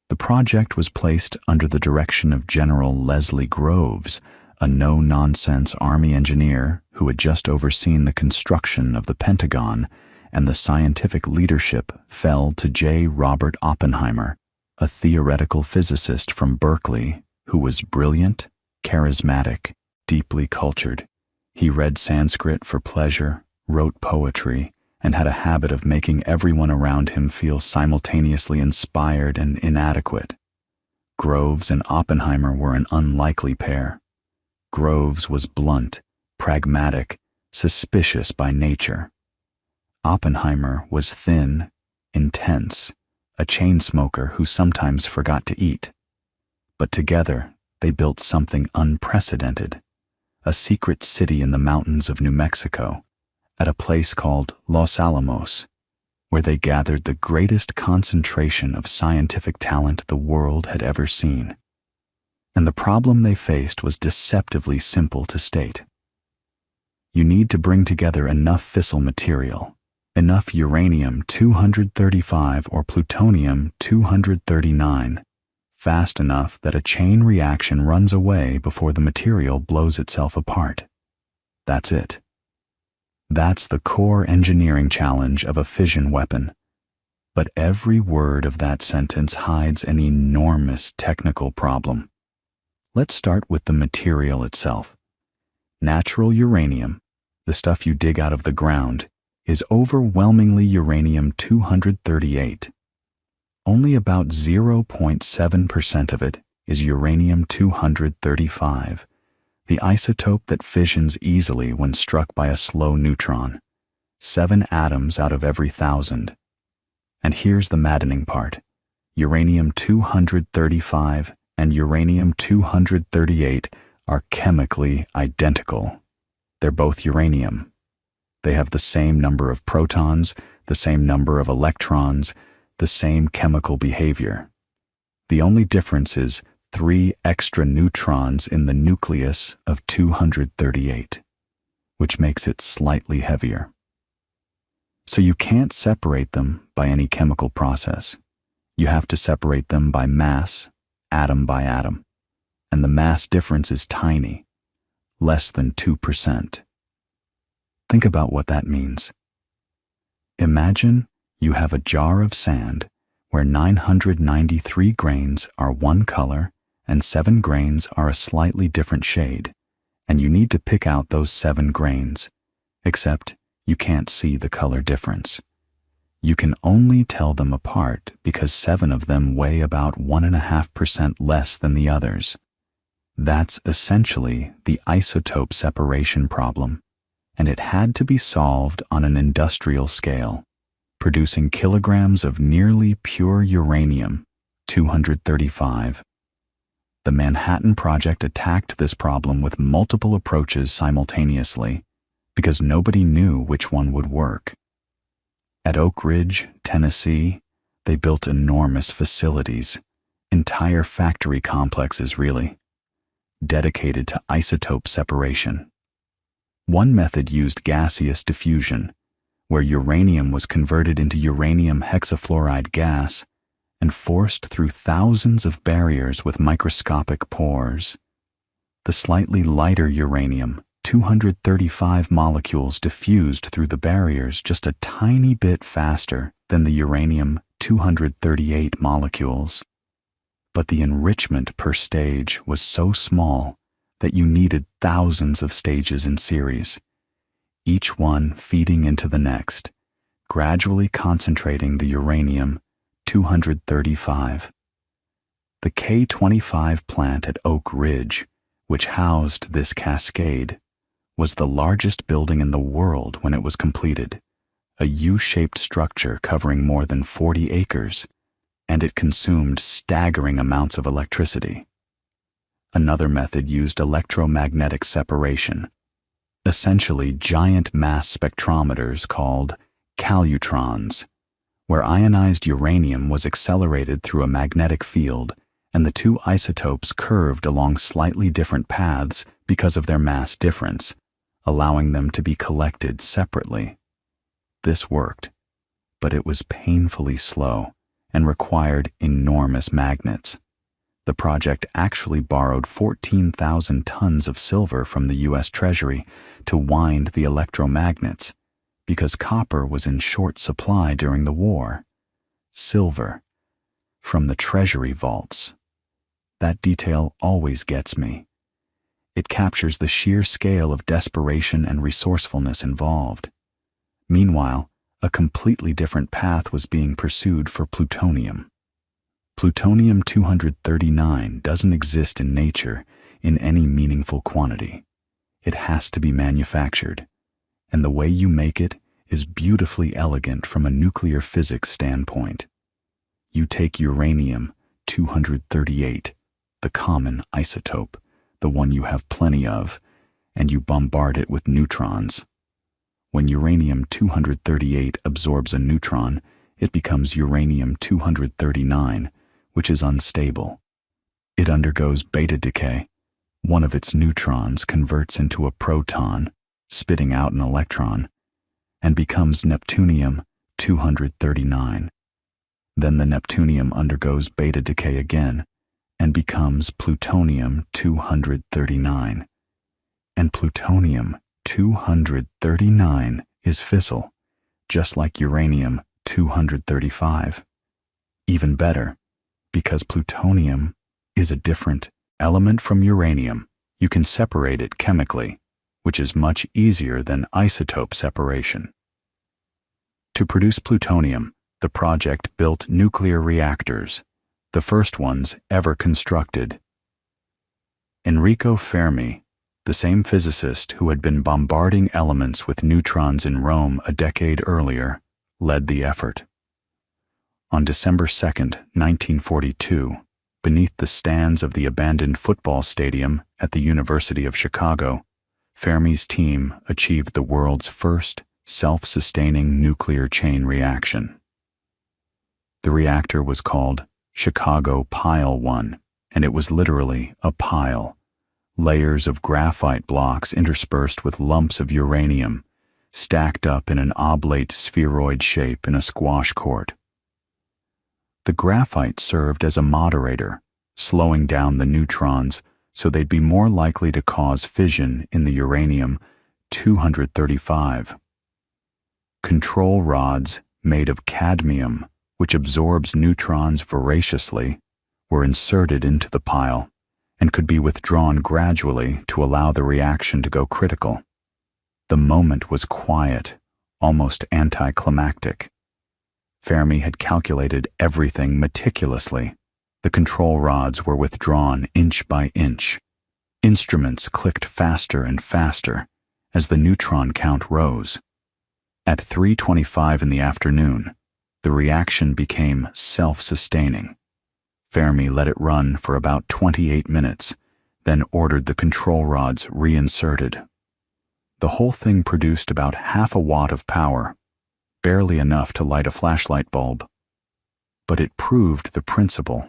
The project was placed under the direction of General Leslie Groves, a no-nonsense Army engineer who had just overseen the construction of the Pentagon, and the scientific leadership fell to J. Robert Oppenheimer, a theoretical physicist from Berkeley who was brilliant, charismatic, deeply cultured. He read Sanskrit for pleasure, wrote poetry, and had a habit of making everyone around him feel simultaneously inspired and inadequate. Groves and Oppenheimer were an unlikely pair. Groves was blunt, pragmatic, suspicious by nature. Oppenheimer was thin, intense, a chain smoker who sometimes forgot to eat. But together, they built something unprecedented, a secret city in the mountains of New Mexico, at a place called Los Alamos, where they gathered the greatest concentration of scientific talent the world had ever seen. And the problem they faced was deceptively simple to state. You need to bring together enough fissile material, Enough uranium-235 or plutonium-239, fast enough that a chain reaction runs away before the material blows itself apart. That's it. That's the core engineering challenge of a fission weapon. But every word of that sentence hides an enormous technical problem. Let's start with the material itself. Natural uranium, the stuff you dig out of the ground, is overwhelmingly uranium-238. Only about 0.7% of it is uranium-235, the isotope that fissions easily when struck by a slow neutron, 7 atoms out of every 1,000. And here's the maddening part. Uranium-235 and uranium-238 are chemically identical. They're both uranium. They have the same number of protons, the same number of electrons, the same chemical behavior. The only difference is 3 extra neutrons in the nucleus of 238, which makes it slightly heavier. So you can't separate them by any chemical process. You have to separate them by mass, atom by atom. And the mass difference is tiny, less than 2%. Think about what that means. Imagine you have a jar of sand where 993 grains are one color and 7 grains are a slightly different shade, and you need to pick out those 7 grains, except you can't see the color difference. You can only tell them apart because 7 of them weigh about 1.5% less than the others. That's essentially the isotope separation problem, and it had to be solved on an industrial scale, producing kilograms of nearly pure uranium-235. The Manhattan Project attacked this problem with multiple approaches simultaneously, because nobody knew which one would work. At Oak Ridge, Tennessee, they built enormous facilities, entire factory complexes really, dedicated to isotope separation. One method used gaseous diffusion, where uranium was converted into uranium hexafluoride gas and forced through thousands of barriers with microscopic pores. The slightly lighter uranium-235 molecules diffused through the barriers just a tiny bit faster than the uranium-238 molecules. But the enrichment per stage was so small that you needed thousands of stages in series, each one feeding into the next, gradually concentrating the uranium-235. The K25 plant at Oak Ridge, which housed this cascade, was the largest building in the world when it was completed, a U-shaped structure covering more than 40 acres, and it consumed staggering amounts of electricity. Another method used electromagnetic separation, essentially giant mass spectrometers called calutrons, where ionized uranium was accelerated through a magnetic field and the 2 isotopes curved along slightly different paths because of their mass difference, allowing them to be collected separately. This worked, but it was painfully slow and required enormous magnets. The project actually borrowed 14,000 tons of silver from the U.S. Treasury to wind the electromagnets because copper was in short supply during the war. Silver from the Treasury vaults. That detail always gets me. It captures the sheer scale of desperation and resourcefulness involved. Meanwhile, a completely different path was being pursued for plutonium. Plutonium-239 doesn't exist in nature in any meaningful quantity. It has to be manufactured, and the way you make it is beautifully elegant from a nuclear physics standpoint. You take uranium-238, the common isotope, the one you have plenty of, and you bombard it with neutrons. When uranium-238 absorbs a neutron, it becomes uranium-239, which is unstable. It undergoes beta decay. One of its neutrons converts into a proton, spitting out an electron, and becomes neptunium-239. Then the neptunium undergoes beta decay again and becomes plutonium-239. And plutonium-239 is fissile, just like uranium-235. Even better, because plutonium is a different element from uranium, you can separate it chemically, which is much easier than isotope separation. To produce plutonium, the project built nuclear reactors, the first ones ever constructed. Enrico Fermi, the same physicist who had been bombarding elements with neutrons in Rome a decade earlier, led the effort. On December 2, 1942, beneath the stands of the abandoned football stadium at the University of Chicago, Fermi's team achieved the world's first self-sustaining nuclear chain reaction. The reactor was called Chicago Pile 1, and it was literally a pile, layers of graphite blocks interspersed with lumps of uranium, stacked up in an oblate spheroid shape in a squash court. The graphite served as a moderator, slowing down the neutrons so they'd be more likely to cause fission in the uranium-235. Control rods made of cadmium, which absorbs neutrons voraciously, were inserted into the pile and could be withdrawn gradually to allow the reaction to go critical. The moment was quiet, almost anticlimactic. Fermi had calculated everything meticulously. The control rods were withdrawn inch by inch. Instruments clicked faster and faster as the neutron count rose. At 3:25 in the afternoon, the reaction became self-sustaining. Fermi let it run for about 28 minutes, then ordered the control rods reinserted. The whole thing produced about half a watt of power, barely enough to light a flashlight bulb. But it proved the principle.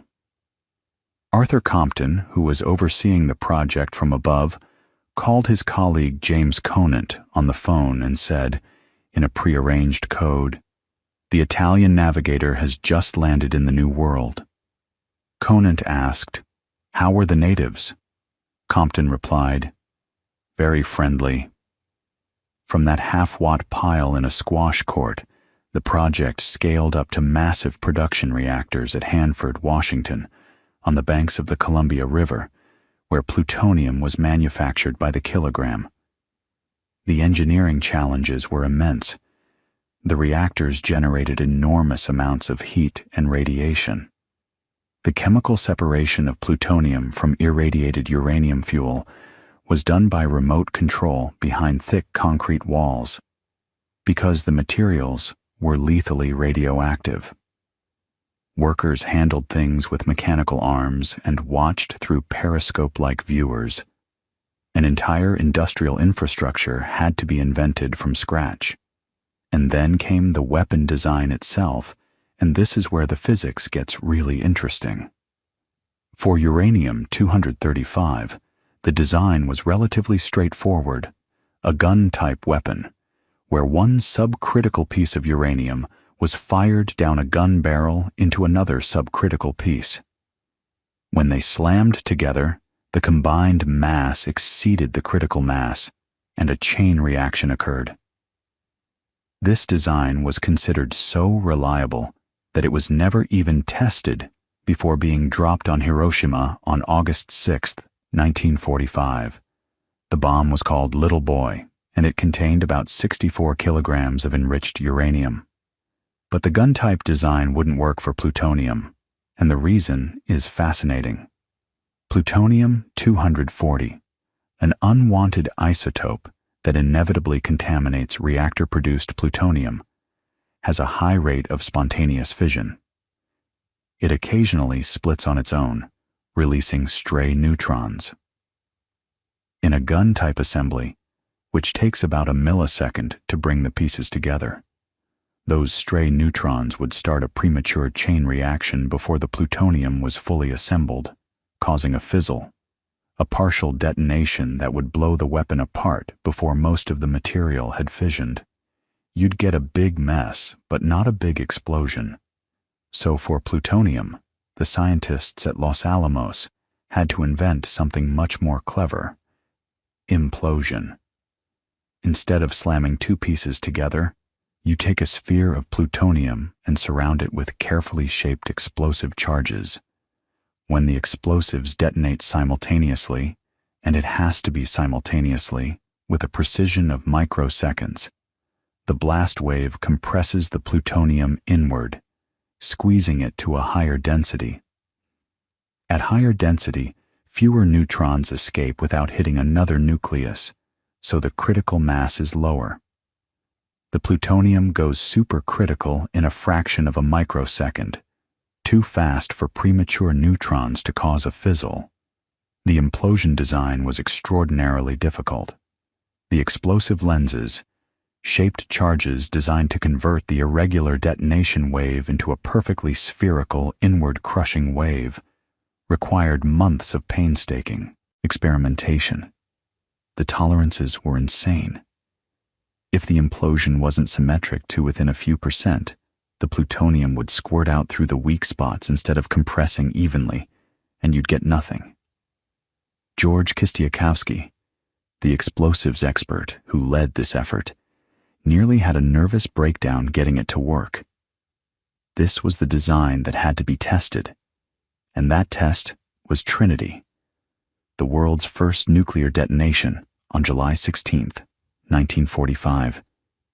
Arthur Compton, who was overseeing the project from above, called his colleague James Conant on the phone and said, in a prearranged code, "The Italian navigator has just landed in the New World." Conant asked, "How were the natives?" Compton replied, "Very friendly." From that half-watt pile in a squash court, the project scaled up to massive production reactors at Hanford, Washington, on the banks of the Columbia River, where plutonium was manufactured by the kilogram. The engineering challenges were immense. The reactors generated enormous amounts of heat and radiation. The chemical separation of plutonium from irradiated uranium fuel was done by remote control behind thick concrete walls, because the materials were lethally radioactive. Workers handled things with mechanical arms and watched through periscope-like viewers. An entire industrial infrastructure had to be invented from scratch. And then came the weapon design itself, and this is where the physics gets really interesting. For uranium-235, the design was relatively straightforward, a gun-type weapon, where one subcritical piece of uranium was fired down a gun barrel into another subcritical piece. When they slammed together, the combined mass exceeded the critical mass, and a chain reaction occurred. This design was considered so reliable that it was never even tested before being dropped on Hiroshima on August 6, 1945. The bomb was called Little Boy, and it contained about 64 kilograms of enriched uranium. But the gun-type design wouldn't work for plutonium, and the reason is fascinating. Plutonium-240, an unwanted isotope that inevitably contaminates reactor-produced plutonium, has a high rate of spontaneous fission. It occasionally splits on its own, releasing stray neutrons. In a gun-type assembly, which takes about a millisecond to bring the pieces together, those stray neutrons would start a premature chain reaction before the plutonium was fully assembled, causing a fizzle, a partial detonation that would blow the weapon apart before most of the material had fissioned. you'd get a big mess, but not a big explosion. So for plutonium, the scientists at Los Alamos had to invent something much more clever: implosion. Instead of slamming two pieces together, you take a sphere of plutonium and surround it with carefully shaped explosive charges. When the explosives detonate simultaneously, and it has to be simultaneously, with a precision of microseconds, the blast wave compresses the plutonium inward, squeezing it to a higher density. At higher density, fewer neutrons escape without hitting another nucleus, so the critical mass is lower. The plutonium goes supercritical in a fraction of a microsecond, too fast for premature neutrons to cause a fizzle. The implosion design was extraordinarily difficult. The explosive lenses, shaped charges designed to convert the irregular detonation wave into a perfectly spherical inward crushing wave, required months of painstaking experimentation. The tolerances were insane. If the implosion wasn't symmetric to within a few percent, the plutonium would squirt out through the weak spots instead of compressing evenly, and you'd get nothing. George Kistiakowsky, the explosives expert who led this effort, nearly had a nervous breakdown getting it to work. This was the design that had to be tested, and that test was Trinity, the world's first nuclear detonation on July 16th, 1945,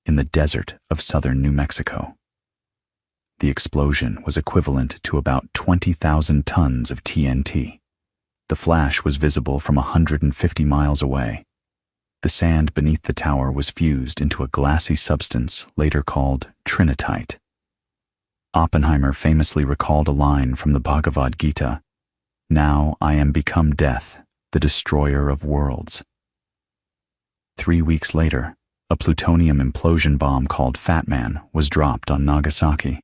in the desert of southern New Mexico. The explosion was equivalent to about 20,000 tons of TNT. The flash was visible from 150 miles away. The sand beneath the tower was fused into a glassy substance later called trinitite. Oppenheimer famously recalled a line from the Bhagavad Gita, "Now I am become death, the destroyer of worlds." 3 weeks later, a plutonium implosion bomb called Fat Man was dropped on Nagasaki.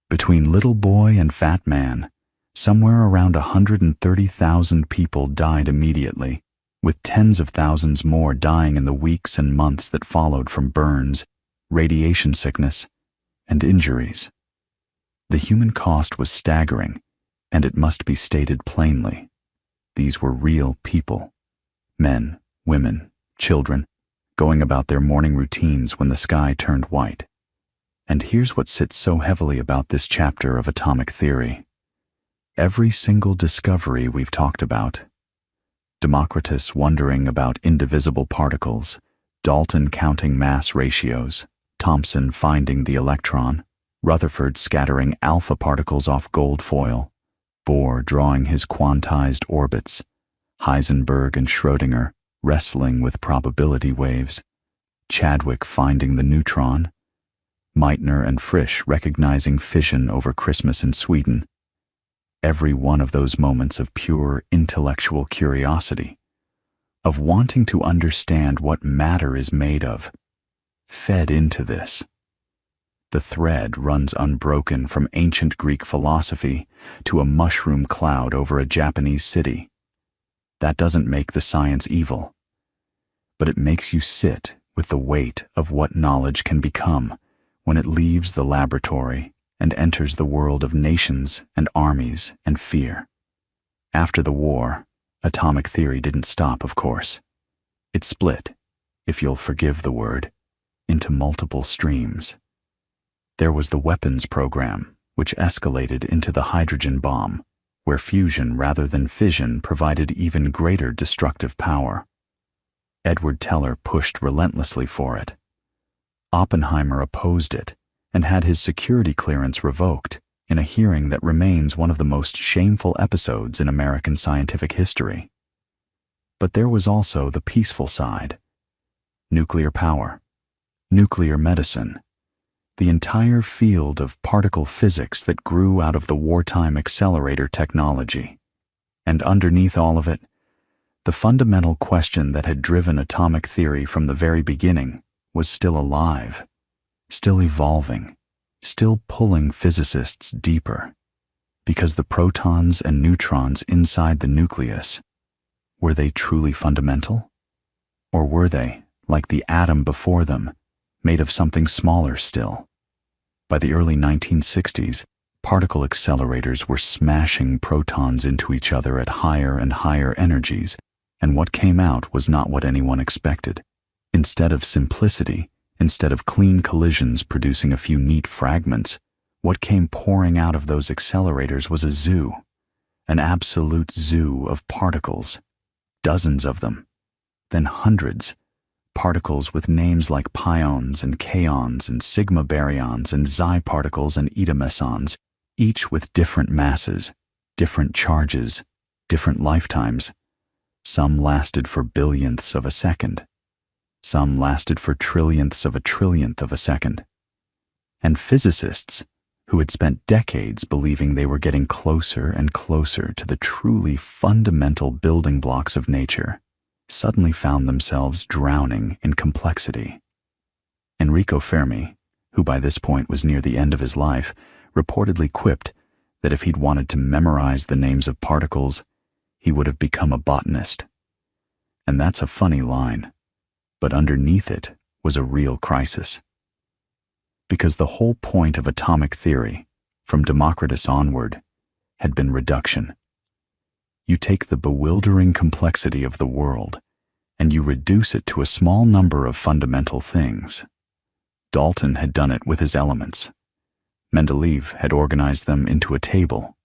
Between Little Boy and Fat Man, somewhere around 130,000 people died immediately, with tens of thousands more dying in the weeks and months that followed from burns, radiation sickness, and injuries. The human cost was staggering, and it must be stated plainly. These were real people, men, women, children, going about their morning routines when the sky turned white. And here's what sits so heavily about this chapter of atomic theory. Every single discovery we've talked about, Democritus wondering about indivisible particles, Dalton counting mass ratios, Thomson finding the electron, Rutherford scattering alpha particles off gold foil, Bohr drawing his quantized orbits, Heisenberg and Schrödinger wrestling with probability waves, Chadwick finding the neutron, Meitner and Frisch recognizing fission over Christmas in Sweden. Every one of those moments of pure intellectual curiosity, of wanting to understand what matter is made of, fed into this. The thread runs unbroken from ancient Greek philosophy to a mushroom cloud over a Japanese city. That doesn't make the science evil, but it makes you sit with the weight of what knowledge can become when it leaves the laboratory and enters the world of nations and armies and fear. After the war, atomic theory didn't stop, of course. It split, if you'll forgive the word, into multiple streams. There was the weapons program, which escalated into the hydrogen bomb, where fusion rather than fission provided even greater destructive power. Edward Teller pushed relentlessly for it. Oppenheimer opposed it and had his security clearance revoked in a hearing that remains one of the most shameful episodes in American scientific history. But there was also the peaceful side. Nuclear power, nuclear medicine, the entire field of particle physics that grew out of the wartime accelerator technology. And underneath all of it, the fundamental question that had driven atomic theory from the very beginning was still alive, still evolving, still pulling physicists deeper, because the protons and neutrons inside the nucleus, were they truly fundamental? Or were they, like the atom before them, made of something smaller still. By the early 1960s, particle accelerators were smashing protons into each other at higher and higher energies, and what came out was not what anyone expected. Instead of simplicity, instead of clean collisions producing a few neat fragments, what came pouring out of those accelerators was a zoo, an absolute zoo of particles, dozens of them, then hundreds, particles with names like pions and kaons and sigma baryons and xi particles and eta mesons, each with different masses, different charges, different lifetimes. Some lasted for billionths of a second. Some lasted for trillionths of a second. And physicists, who had spent decades believing they were getting closer and closer to the truly fundamental building blocks of nature, suddenly found themselves drowning in complexity. Enrico Fermi, who by this point was near the end of his life, reportedly quipped that if he'd wanted to memorize the names of particles, he would have become a botanist. And that's a funny line, but underneath it was a real crisis. Because the whole point of atomic theory, from Democritus onward, had been reduction. You take the bewildering complexity of the world, and you reduce it to a small number of fundamental things. Dalton had done it with his elements. Mendeleev had organized them into a table.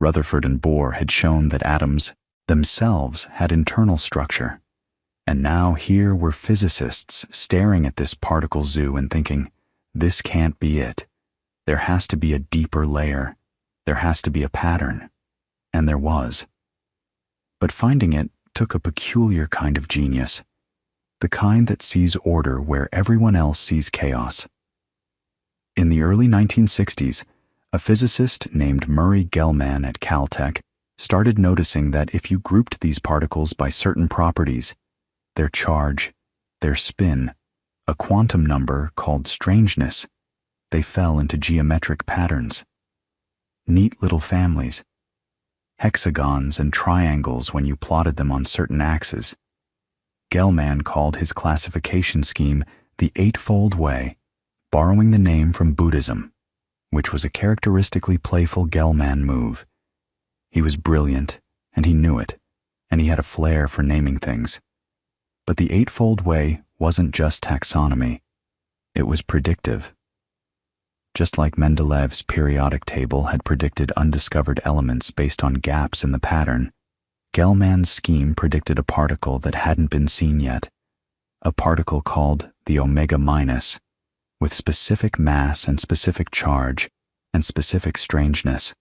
Rutherford and Bohr had shown that atoms themselves had internal structure. And now here were physicists staring at this particle zoo and thinking, this can't be it. There has to be a deeper layer. There has to be a pattern. And there was. But finding it took a peculiar kind of genius, the kind that sees order where everyone else sees chaos. In the early 1960s, a physicist named Murray Gell-Mann at Caltech started noticing that if you grouped these particles by certain properties, their charge, their spin, a quantum number called strangeness, they fell into geometric patterns. Neat little families. Hexagons and triangles when you plotted them on certain axes. Gell-Mann called his classification scheme the Eightfold Way, borrowing the name from Buddhism, which was a characteristically playful Gell-Mann move. He was brilliant, and he knew it, and he had a flair for naming things. But the Eightfold Way wasn't just taxonomy, it was predictive. Just like Mendeleev's periodic table had predicted undiscovered elements based on gaps in the pattern, Gell-Mann's scheme predicted a particle that hadn't been seen yet, a particle called the omega minus, with specific mass and specific charge and specific strangeness.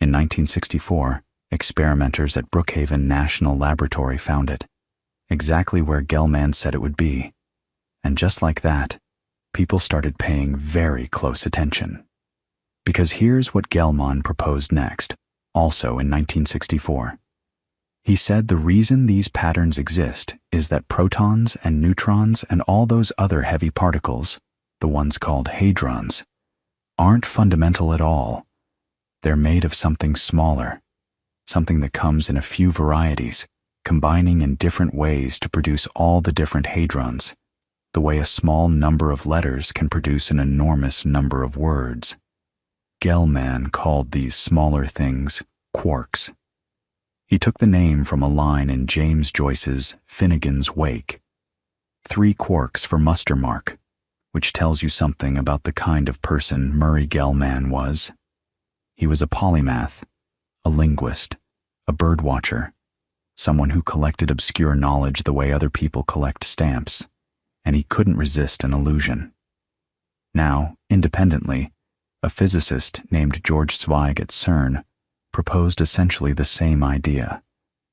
In 1964, experimenters at Brookhaven National Laboratory found it, exactly where Gell-Mann said it would be. And just like that, people started paying very close attention. Because here's what Gell-Mann proposed next, also in 1964. He said the reason these patterns exist is that protons and neutrons and all those other heavy particles, the ones called hadrons, aren't fundamental at all. They're made of something smaller, something that comes in a few varieties, combining in different ways to produce all the different hadrons, the way a small number of letters can produce an enormous number of words. Gell-Mann called these smaller things quarks. He took the name from a line in James Joyce's Finnegan's Wake. 3 quarks for muster mark, which tells you something about the kind of person Murray Gell-Mann was. He was a polymath, a linguist, a birdwatcher, someone who collected obscure knowledge the way other people collect stamps, and he couldn't resist an illusion. Now, independently, a physicist named George Zweig at CERN proposed essentially the same idea,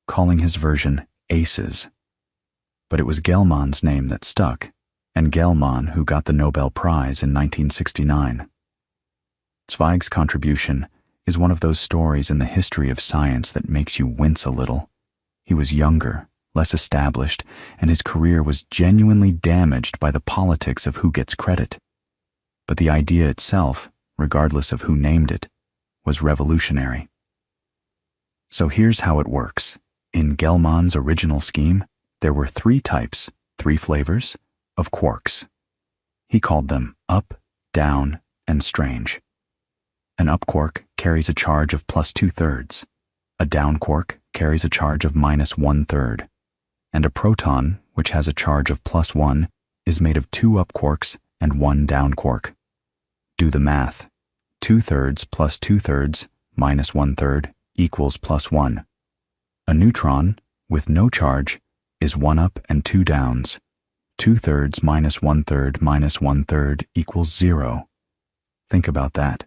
calling his version ACEs. But it was Gell-Mann's name that stuck, and Gell-Mann who got the Nobel Prize in 1969. Zweig's contribution is one of those stories in the history of science that makes you wince a little. He was younger, less established, and his career was genuinely damaged by the politics of who gets credit. But the idea itself, regardless of who named it, was revolutionary. So here's how it works. In Gell-Mann's original scheme, there were 3 types, 3 flavors, of quarks. He called them up, down, and strange. An up quark carries a charge of plus 2/3. A down quark carries a charge of minus 1/3. And a proton, which has a charge of plus 1, is made of 2 up quarks and 1 down quark. Do the math. 2/3 plus 2/3 minus 1/3 equals plus 1. A neutron, with no charge, is 1 up and 2 downs. 2/3 minus 1/3 equals 0. Think about that.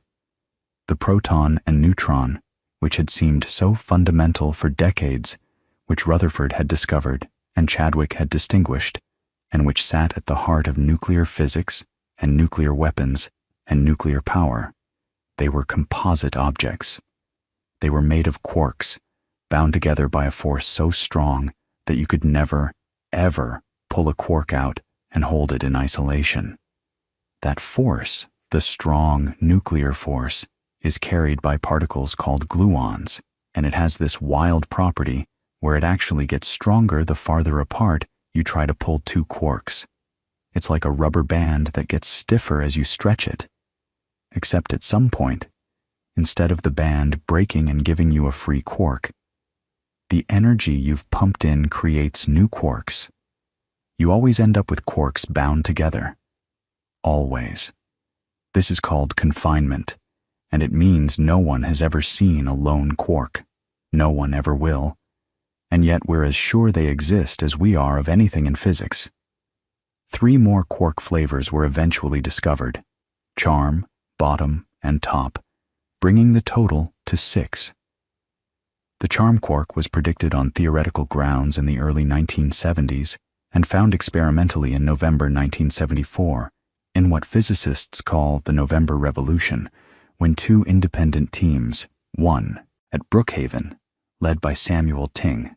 The proton and neutron, which had seemed so fundamental for decades, which Rutherford had discovered and Chadwick had distinguished, and which sat at the heart of nuclear physics and nuclear weapons and nuclear power, they were composite objects. They were made of quarks, bound together by a force so strong that you could never, ever pull a quark out and hold it in isolation. That force, the strong nuclear force, is carried by particles called gluons, and it has this wild property where it actually gets stronger the farther apart you try to pull 2 quarks. It's like a rubber band that gets stiffer as you stretch it. Except at some point, instead of the band breaking and giving you a free quark, the energy you've pumped in creates new quarks. You always end up with quarks bound together. Always. This is called confinement, and it means no one has ever seen a lone quark. No one ever will. And yet we're as sure they exist as we are of anything in physics. 3 more quark flavors were eventually discovered: charm, bottom, and top, bringing the total to 6. The charm quark was predicted on theoretical grounds in the early 1970s and found experimentally in November 1974, in what physicists call the November Revolution, when 2 independent teams, one at Brookhaven, led by Samuel Ting,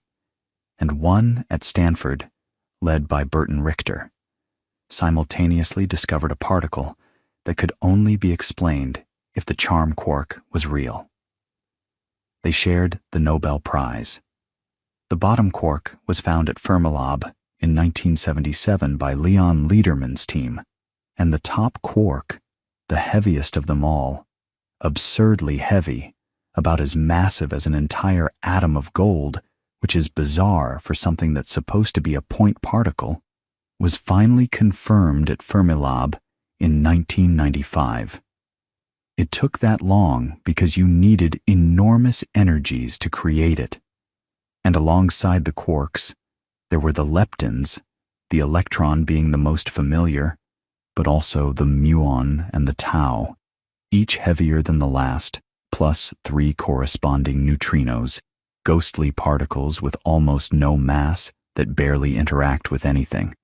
and one at Stanford, led by Burton Richter, simultaneously discovered a particle that could only be explained if the charm quark was real. They shared the Nobel Prize. The bottom quark was found at Fermilab in 1977 by Leon Lederman's team, and the top quark, the heaviest of them all, absurdly heavy, about as massive as an entire atom of gold, which is bizarre for something that's supposed to be a point particle, was finally confirmed at Fermilab in 1995. It took that long because you needed enormous energies to create it. And alongside the quarks, there were the leptons, the electron being the most familiar, but also the muon and the tau, each heavier than the last, plus 3 corresponding neutrinos, ghostly particles with almost no mass that barely interact with anything.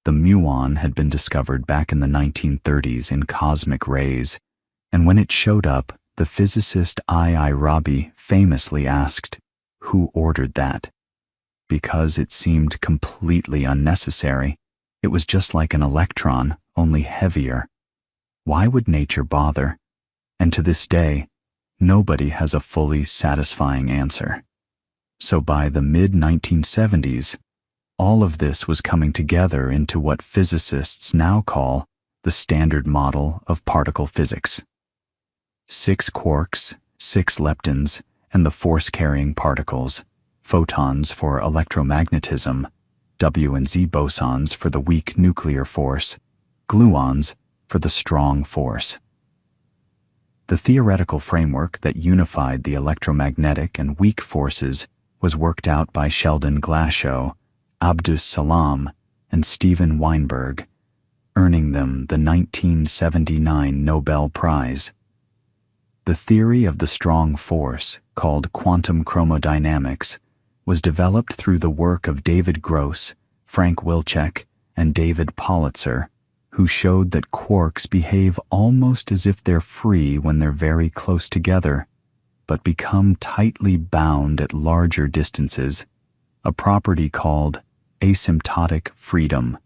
The muon had been discovered back in the 1930s in cosmic rays, and when it showed up, the physicist I. Rabi famously asked, "Who ordered that?" Because it seemed completely unnecessary. It was just like an electron, only heavier. Why would nature bother? And to this day, nobody has a fully satisfying answer. So by the mid-1970s, all of this was coming together into what physicists now call the standard model of particle physics. 6 quarks, 6 leptons, and the force-carrying particles, photons for electromagnetism, W and Z bosons for the weak nuclear force, gluons for the strong force. The theoretical framework that unified the electromagnetic and weak forces was worked out by Sheldon Glashow, Abdus Salam, and Steven Weinberg, earning them the 1979 Nobel Prize. The theory of the strong force, called quantum chromodynamics, was developed through the work of David Gross, Frank Wilczek, and David Politzer, who showed that quarks behave almost as if they're free when they're very close together, but become tightly bound at larger distances, a property called asymptotic freedom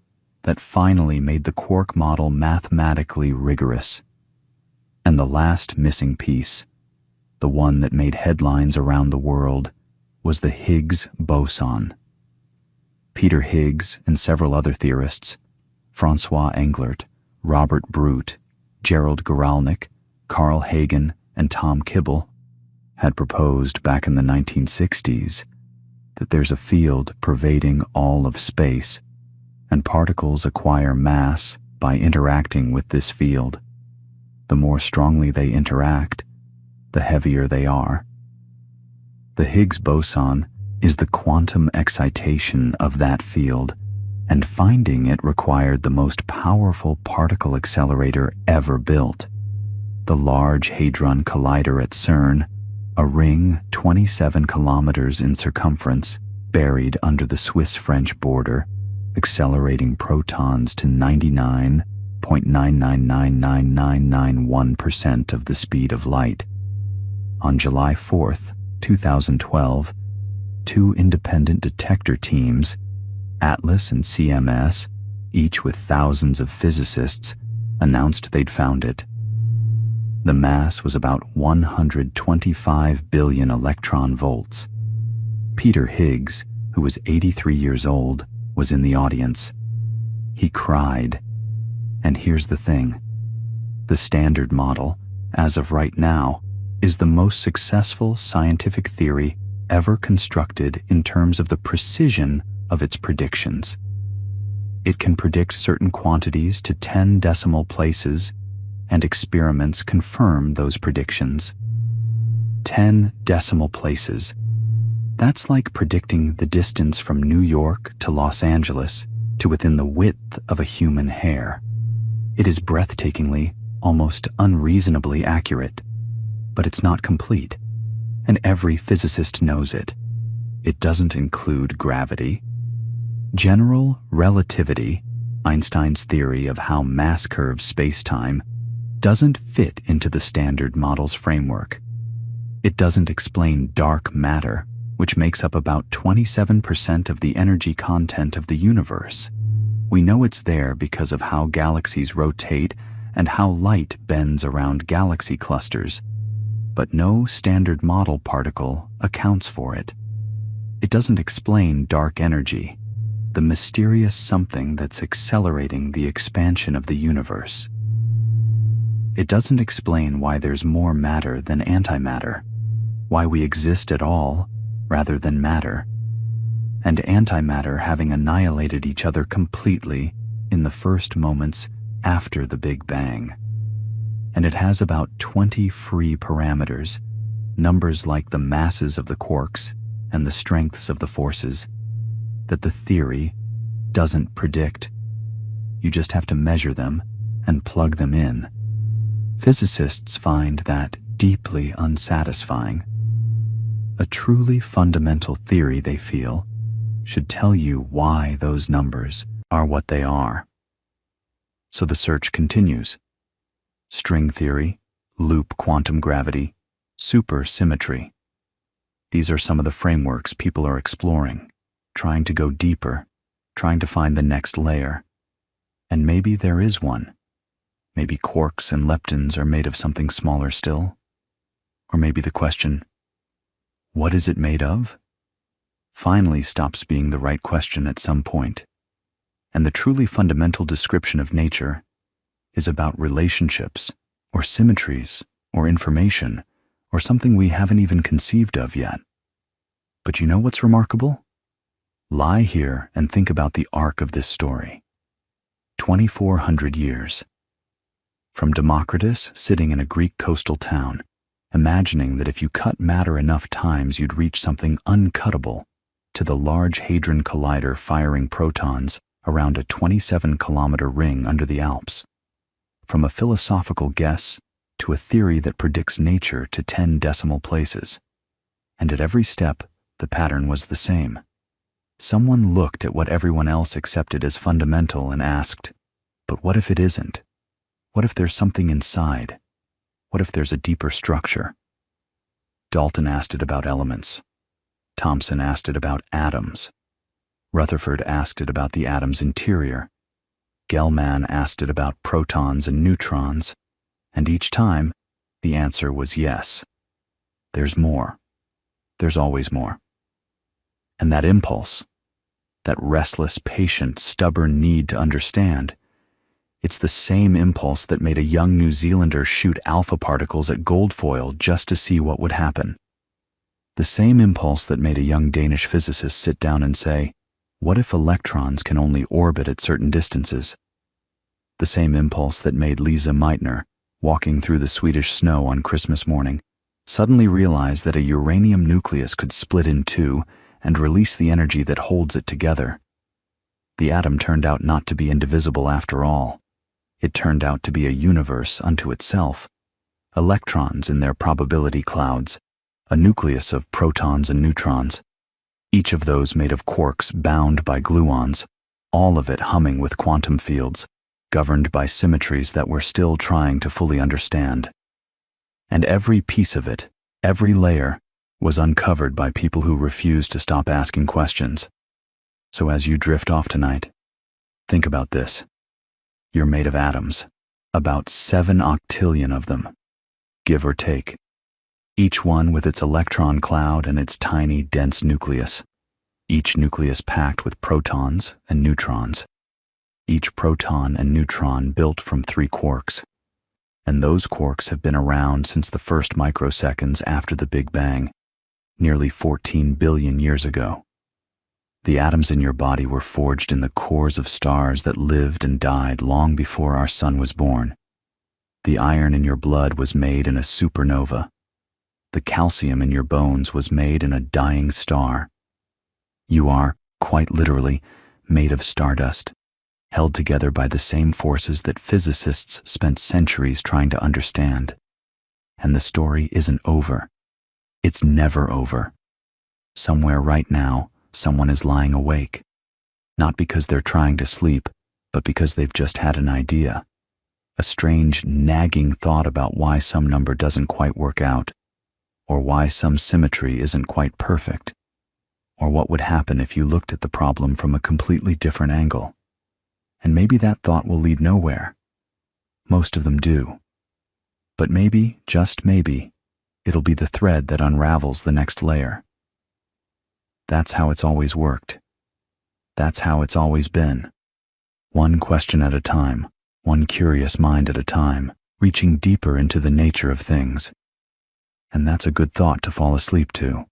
that finally made the quark model mathematically rigorous. And the last missing piece, the one that made headlines around the world, was the Higgs boson. Peter Higgs and several other theorists, Francois Englert, Robert Brute, Gerald Guralnik, Carl Hagen, and Tom Kibble had proposed back in the 1960s that there's a field pervading all of space, and particles acquire mass by interacting with this field. The more strongly they interact, the heavier they are. The Higgs boson is the quantum excitation of that field, and finding it required the most powerful particle accelerator ever built, the Large Hadron Collider at CERN, a ring 27 kilometers in circumference buried under the Swiss-French border, accelerating protons to 99.9999991% of the speed of light. On July 4th, 2012, two independent detector teams, Atlas and CMS, each with thousands of physicists, announced they'd found it. The mass was about 125 billion electron volts. Peter Higgs, who was 83 years old, was in the audience. He cried. And here's the thing. The Standard Model, as of right now, is the most successful scientific theory ever constructed in terms of the precision of its predictions. It can predict certain quantities to 10 decimal places, and experiments confirm those predictions. 10 decimal places. That's like predicting the distance from New York to Los Angeles to within the width of a human hair. It is breathtakingly, almost unreasonably accurate, but it's not complete, and every physicist knows it. It doesn't include gravity. General relativity, Einstein's theory of how mass curves space-time, doesn't fit into the Standard Model's framework. It doesn't explain dark matter, which makes up about 27% of the energy content of the universe. We know it's there because of how galaxies rotate and how light bends around galaxy clusters, but no Standard Model particle accounts for it. It doesn't explain dark energy, the mysterious something that's accelerating the expansion of the universe. It doesn't explain why there's more matter than antimatter, why we exist at all rather than matter, and antimatter having annihilated each other completely in the first moments after the Big Bang. And it has about 20 free parameters, numbers like the masses of the quarks and the strengths of the forces, that the theory doesn't predict. You just have to measure them and plug them in. Physicists find that deeply unsatisfying. A truly fundamental theory, they feel, should tell you why those numbers are what they are. So the search continues. String theory, loop quantum gravity, supersymmetry. These are some of the frameworks people are exploring, trying to go deeper, trying to find the next layer. And maybe there is one. Maybe quarks and leptons are made of something smaller still. Or maybe the question, what is it made of? Finally stops being the right question at some point. And the truly fundamental description of nature is about relationships, or symmetries, or information, or something we haven't even conceived of yet. But you know what's remarkable? Lie here and think about the arc of this story. 2,400 years. From Democritus sitting in a Greek coastal town, imagining that if you cut matter enough times you'd reach something uncuttable, to the Large Hadron Collider firing protons around a 27-kilometer ring under the Alps. From a philosophical guess to a theory that predicts nature to 10 decimal places. And at every step, the pattern was the same. Someone looked at what everyone else accepted as fundamental and asked, but what if it isn't? What if there's something inside? What if there's a deeper structure? Dalton asked it about elements. Thomson asked it about atoms. Rutherford asked it about the atom's interior. Gell-Mann asked it about protons and neutrons, and each time, the answer was yes. There's more. There's always more. And that impulse, that restless, patient, stubborn need to understand, It's the same impulse that made a young New Zealander shoot alpha particles at gold foil just to see what would happen. The same impulse that made a young Danish physicist sit down and say, "What if electrons can only orbit at certain distances?" The same impulse that made Lisa Meitner, walking through the Swedish snow on Christmas morning, suddenly realize that a uranium nucleus could split in two and release the energy that holds it together. The atom turned out not to be indivisible after all. It turned out to be a universe unto itself. Electrons in their probability clouds, a nucleus of protons and neutrons, each of those made of quarks bound by gluons, all of it humming with quantum fields, governed by symmetries that we're still trying to fully understand. And every piece of it, every layer, was uncovered by people who refused to stop asking questions. So as you drift off tonight, think about this. You're made of atoms, about 7 octillion of them, give or take, each one with its electron cloud and its tiny, dense nucleus, each nucleus packed with protons and neutrons, each proton and neutron built from 3 quarks. And those quarks have been around since the first microseconds after the Big Bang, nearly 14 billion years ago. The atoms in your body were forged in the cores of stars that lived and died long before our sun was born. The iron in your blood was made in a supernova. The calcium in your bones was made in a dying star. You are, quite literally, made of stardust, held together by the same forces that physicists spent centuries trying to understand. And the story isn't over. It's never over. Somewhere right now, someone is lying awake, not because they're trying to sleep, but because they've just had an idea, a strange, nagging thought about why some number doesn't quite work out, or why some symmetry isn't quite perfect, or what would happen if you looked at the problem from a completely different angle. And maybe that thought will lead nowhere. Most of them do. But maybe, just maybe, it'll be the thread that unravels the next layer. That's how it's always worked. That's how it's always been. One question at a time, one curious mind at a time, reaching deeper into the nature of things. And that's a good thought to fall asleep to.